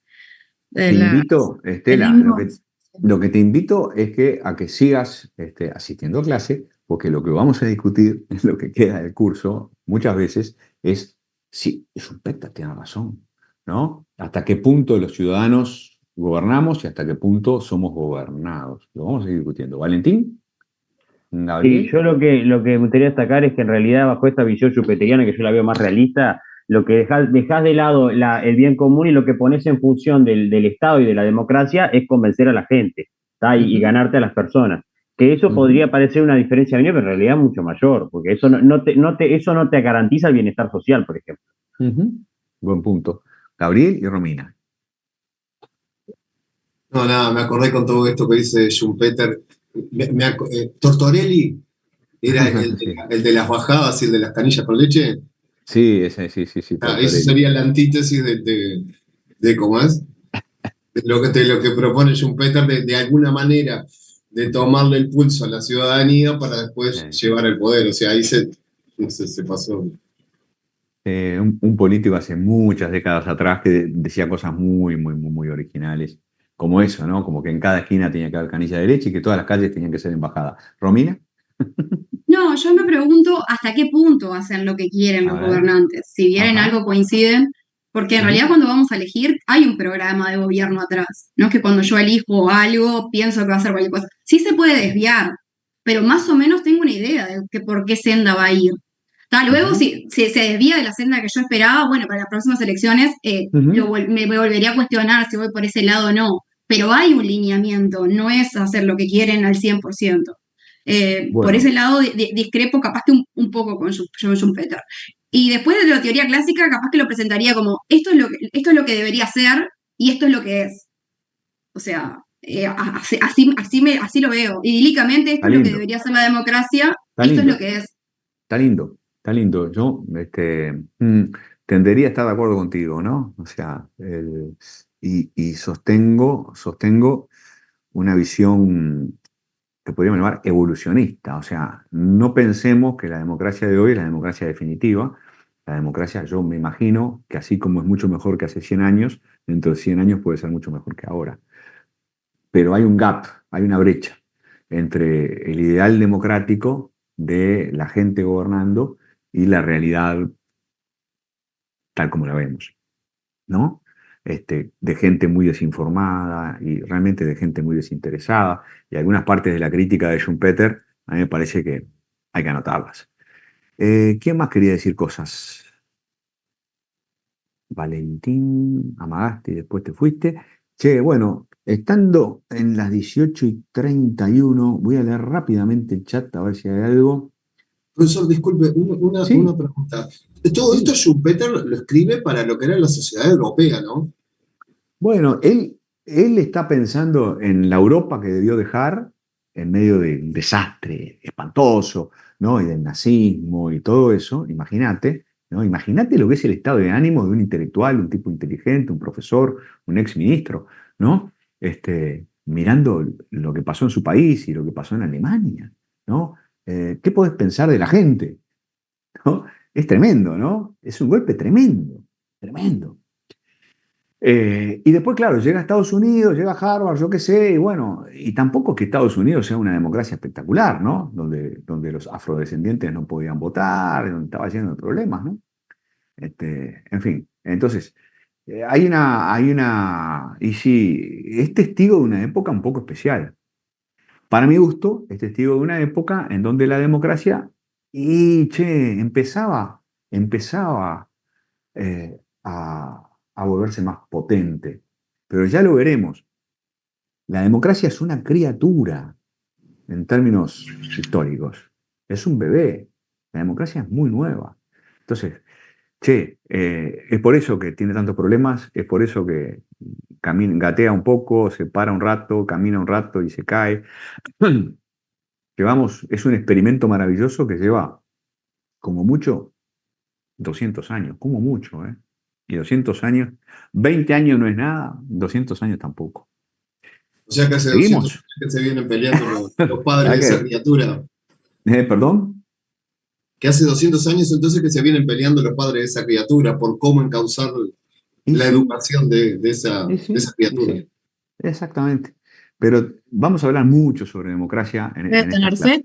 Te invito, Estela, tenemos. lo que te invito es a que sigas asistiendo a clase, porque lo que vamos a discutir en lo que queda del curso, muchas veces, es si Schumpeter tiene razón, ¿no? Hasta qué punto los ciudadanos gobernamos y hasta qué punto somos gobernados. Lo vamos a ir discutiendo. Valentín, Sí, Gabriel. yo lo que me gustaría destacar es que en realidad bajo esta visión schumpeteriana, que yo la veo más realista, lo que dejás de lado el bien común y lo que pones en función del Estado y de la democracia es convencer a la gente, ¿tá? Y ganarte a las personas. Que eso podría parecer una diferencia mínima, pero en realidad es mucho mayor, porque eso eso no te garantiza el bienestar social, por ejemplo. Buen punto. Gabriel y Romina. No, nada, me acordé con todo esto que dice Schumpeter. Tortorelli era el de las bajadas y el de las canillas con leche. Sí, ese, sí, Eso Tortorelli. sería la antítesis de ¿cómo es? De lo que propone Schumpeter de alguna manera de tomarle el pulso a la ciudadanía para después llevar el poder. O sea, ahí se pasó. Un político hace muchas décadas atrás que decía cosas muy, muy, muy, muy originales, como eso, ¿no? Como que en cada esquina tenía que haber canilla de leche y que todas las calles tenían que ser embajadas. ¿Romina? No, yo me pregunto hasta qué punto hacen lo que quieren A los ver. gobernantes, si bien en Ajá. algo coinciden, porque en realidad cuando vamos a elegir hay un programa de gobierno atrás, no es que cuando yo elijo algo pienso que va a ser cualquier cosa. Sí se puede desviar, pero más o menos tengo una idea de que por qué senda va a ir. Luego, si se desvía de la senda que yo esperaba, bueno, para las próximas elecciones me volvería a cuestionar si voy por ese lado o no, pero hay un lineamiento, no es hacer lo que quieren al 100%. Por Bueno, ese lado discrepo capaz que un poco con John Schumpeter. Y después de la teoría clásica, capaz que lo presentaría como, esto es lo que debería ser y esto es lo que es. O sea, así lo veo. Idílicamente, esto está es lo que lindo, debería ser la democracia, está esto es lo lindo, que es. está lindo, está lindo. Yo tendería a estar de acuerdo contigo, ¿no? O sea, y sostengo una visión que podríamos llamar evolucionista. O sea, no pensemos que la democracia de hoy es la democracia definitiva. La democracia, yo me imagino que así como es mucho mejor que hace 100 años, dentro de 100 años puede ser mucho mejor que ahora. Pero hay un gap, hay una brecha entre el ideal democrático de la gente gobernando y la realidad tal como la vemos, ¿no? De gente muy desinformada y realmente de gente muy desinteresada. Y algunas partes de la crítica de Schumpeter, a mí me parece que hay que anotarlas. ¿Quién más quería decir cosas? Valentín, amagaste y después te fuiste. Che, bueno, Estando en las 18:31, voy a leer rápidamente el chat a ver si hay algo. Profesor, disculpe, Sí, una pregunta. Todo esto sí. Schumpeter lo escribe para lo que era la sociedad europea, ¿no? Bueno, él está pensando en la Europa que debió dejar en medio de un desastre espantoso, ¿no? Y del nazismo y todo eso. Imagínate, ¿no? Imagínate lo que es el estado de ánimo de un intelectual, un tipo inteligente, un profesor, un exministro, ¿no? Mirando lo que pasó en su país y lo que pasó en Alemania, ¿no? ¿Qué podés pensar de la gente? ¿No? Es tremendo, ¿no? Es un golpe tremendo, tremendo. Y después, claro, llega a Estados Unidos, llega a Harvard, yo qué sé, y bueno, y tampoco es que Estados Unidos sea una democracia espectacular, ¿no? Donde los afrodescendientes no podían votar, donde estaba lleno de problemas, ¿no? En fin, entonces, y sí, es testigo de una época un poco especial. Para mi gusto, es testigo de una época en donde la democracia, empezaba a volverse más potente. Pero ya lo veremos. La democracia es una criatura en términos históricos. Es un bebé. La democracia es muy nueva. Entonces, es por eso que tiene tantos problemas, es por eso que gatea un poco, se para un rato, camina un rato y se cae. Es un experimento maravilloso que lleva, como mucho, 200 años, como mucho, ¿eh? Y 200 años, 20 años no es nada, 200 años tampoco. O sea que hace 200 ¿Seguimos? años que se vienen peleando los padres de ¿Verdad esa criatura. ¿Perdón? Que hace 200 años entonces que se vienen peleando los padres de esa criatura por cómo encauzar Y la sí, educación de esa y criatura. sí, exactamente. Pero vamos a hablar mucho sobre democracia ¿Puede en esta tener clase. fe?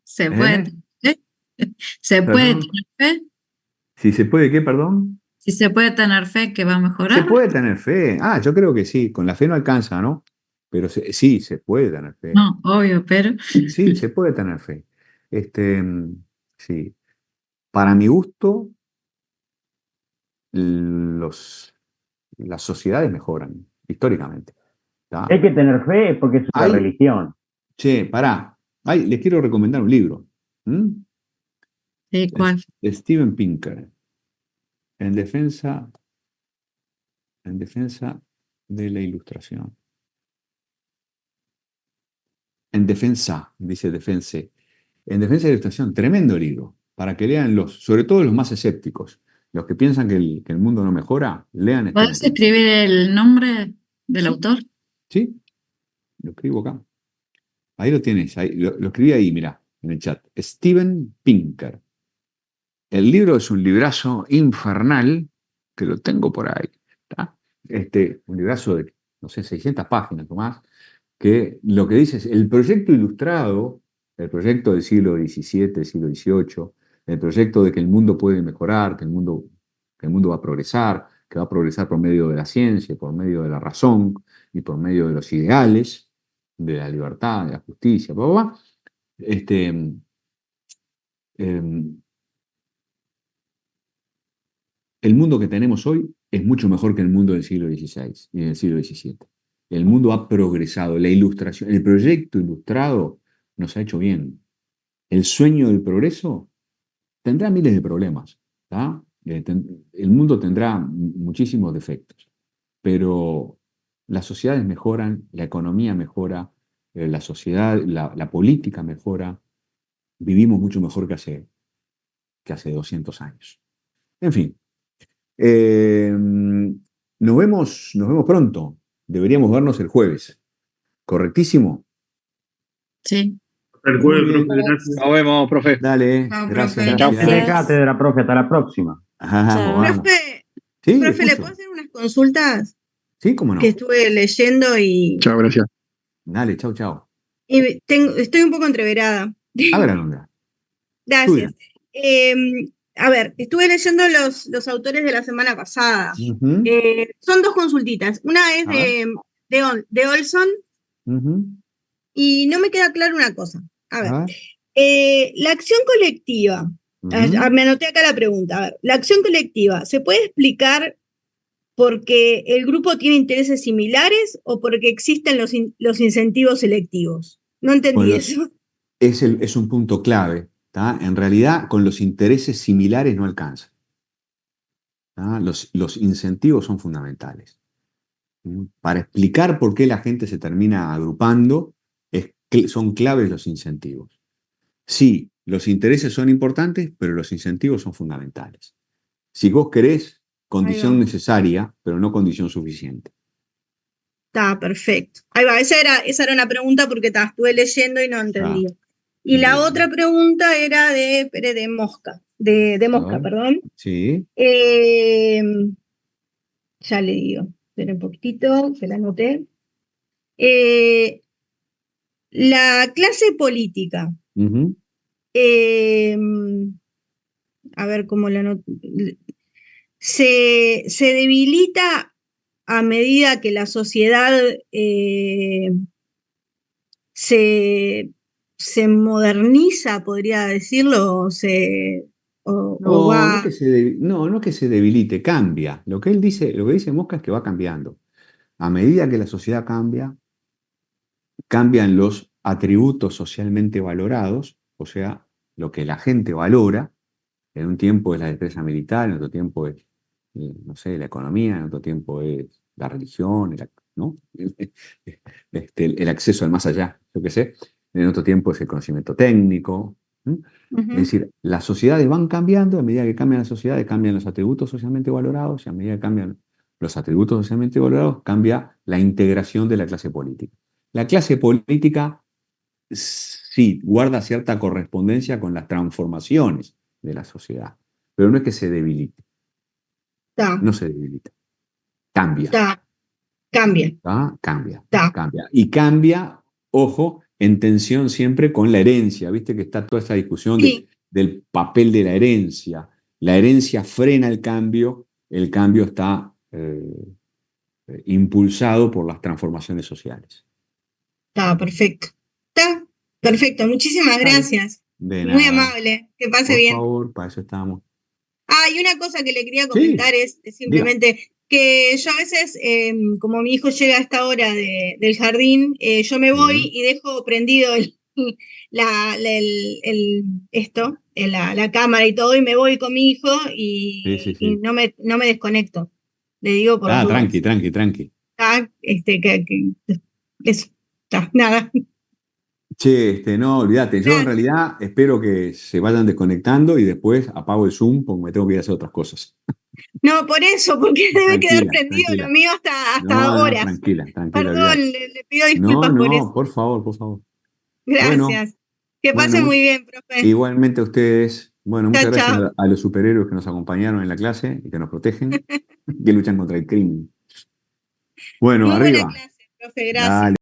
¿Se puede ¿Eh? tener fe? ¿Se puede ¿Perdón? tener fe? Si se puede, ¿qué? Perdón. Si se puede tener fe que va a Se mejorar. puede tener fe. Yo creo que sí. Con la fe no alcanza, ¿no? Pero sí, se puede tener fe. No, obvio, pero Sí, se puede tener fe. Este, sí. Para mi gusto, los, las sociedades mejoran históricamente. ¿Tá? Hay que tener fe porque es una Hay, religión. pará. Les quiero recomendar un libro. ¿Mm? sí, ¿cuál? De Steven Pinker. En defensa, en defensa de la ilustración. En defensa, dice defense. En defensa de la ilustración, tremendo libro. Para que lean sobre todo los más escépticos. Los que piensan que el mundo no mejora, lean Steven ¿Puedes Pinker. escribir el nombre del Sí, autor? sí, lo escribo acá. Ahí lo tienes, ahí, lo escribí ahí, mirá, en el chat. Steven Pinker. El libro es un librazo infernal, que lo tengo por ahí. ¿Tá? Un librazo de, no sé, 600 páginas o más, que lo que dice es el proyecto ilustrado, el proyecto del siglo XVII, siglo XVIII, el proyecto de que el mundo puede mejorar, que el mundo va a progresar, que va a progresar por medio de la ciencia, por medio de la razón y por medio de los ideales, de la libertad, de la justicia, bla, bla, bla. em, El mundo que tenemos hoy es mucho mejor que el mundo del siglo XVI y del siglo XVII. El mundo ha progresado, la ilustración, el proyecto ilustrado nos ha hecho bien. El sueño del progreso tendrá miles de problemas, ¿tá? El mundo tendrá muchísimos defectos, pero las sociedades mejoran, la economía mejora, la sociedad, la política mejora, vivimos mucho mejor que hace 200 años. En fin. Nos vemos pronto. Deberíamos vernos el jueves. ¿Correctísimo? Sí. El Muy jueves, bien. profe, gracias. Nos vemos, profe. Dale, Chao, gracias, profe. Chao. gracias. En cátedra, profe, hasta la próxima. Vamos, vamos. Profe, Sí, profe, ¿le escucho. puedo hacer unas consultas Sí, cómo que no. estuve leyendo Chao, gracias. Dale, chau, chau. y estoy un poco entreverada? A ver, Alondra. Gracias. A ver, estuve leyendo los autores de la semana pasada. Ujú. Son dos consultitas. Una es A ver. de Olson Ujú. y no me queda claro una cosa. A ver, A ver. la acción colectiva. Ujú. Me anoté acá la pregunta. A ver, la acción colectiva, ¿se puede explicar porque el grupo tiene intereses similares o porque existen los incentivos selectivos? No entendí eso. Es un punto clave, ¿tá? En realidad, con los intereses similares no alcanza, ¿tá? Los incentivos son fundamentales. Para explicar por qué la gente se termina agrupando, son claves los incentivos. Sí, los intereses son importantes, pero los incentivos son fundamentales. Si vos querés, condición necesaria, pero no condición suficiente. Está perfecto. Ahí va, esa era una pregunta porque estuve leyendo y no entendía. Y la bien. otra pregunta era de Mosca, de Mosca, perdón. Sí. Ya le digo, espera un poquitito, se la anoté. La clase política. A ver cómo la anoté. Se debilita a medida que la sociedad se moderniza, podría decirlo, No es que se debilite, cambia. Lo que dice Mosca es que va cambiando. A medida que la sociedad cambia, cambian los atributos socialmente valorados, o sea, lo que la gente valora. En un tiempo es la destreza militar, en otro tiempo es, no sé, la economía, en otro tiempo es la religión, ¿no? El acceso al más allá, yo qué sé. En otro tiempo es el conocimiento técnico. Es decir, las sociedades van cambiando, a medida que cambian las sociedades, cambian los atributos socialmente valorados, y a medida que cambian los atributos socialmente valorados, cambia la integración de la clase política. La clase política sí guarda cierta correspondencia con las transformaciones de la sociedad, pero no es que se debilite. No se debilita. Cambia. Cambia. Cambia. Y cambia, ojo, en tensión siempre con la herencia. Viste que está toda esa discusión del papel de la herencia. La herencia frena el cambio está impulsado por las transformaciones sociales. Está perfecto. Está perfecto. Muchísimas gracias. De Muy nada. amable. Que pase bien. Por favor, para eso estamos. Y una cosa que le quería comentar es simplemente que yo a veces, como mi hijo llega a esta hora del jardín, yo me voy y dejo prendido la cámara y todo, y me voy con mi hijo y no me desconecto. Le digo por las dudas. Tranqui. Eso, nada. Che, no, olvídate. Yo en realidad espero que se vayan desconectando y después apago el Zoom porque me tengo que ir a hacer otras cosas. No, por eso, porque debe quedar prendido tranquila. lo mío hasta horas. Tranquila. Perdón, le pido disculpas por eso. Por favor. Gracias. Bueno, que pase muy bien, profe. Igualmente a ustedes. Bueno, muchas gracias chao. a los superhéroes que nos acompañaron en la clase y que nos protegen, que luchan contra el crimen. Bueno, Muy arriba. buena clase, profe, gracias. Dale.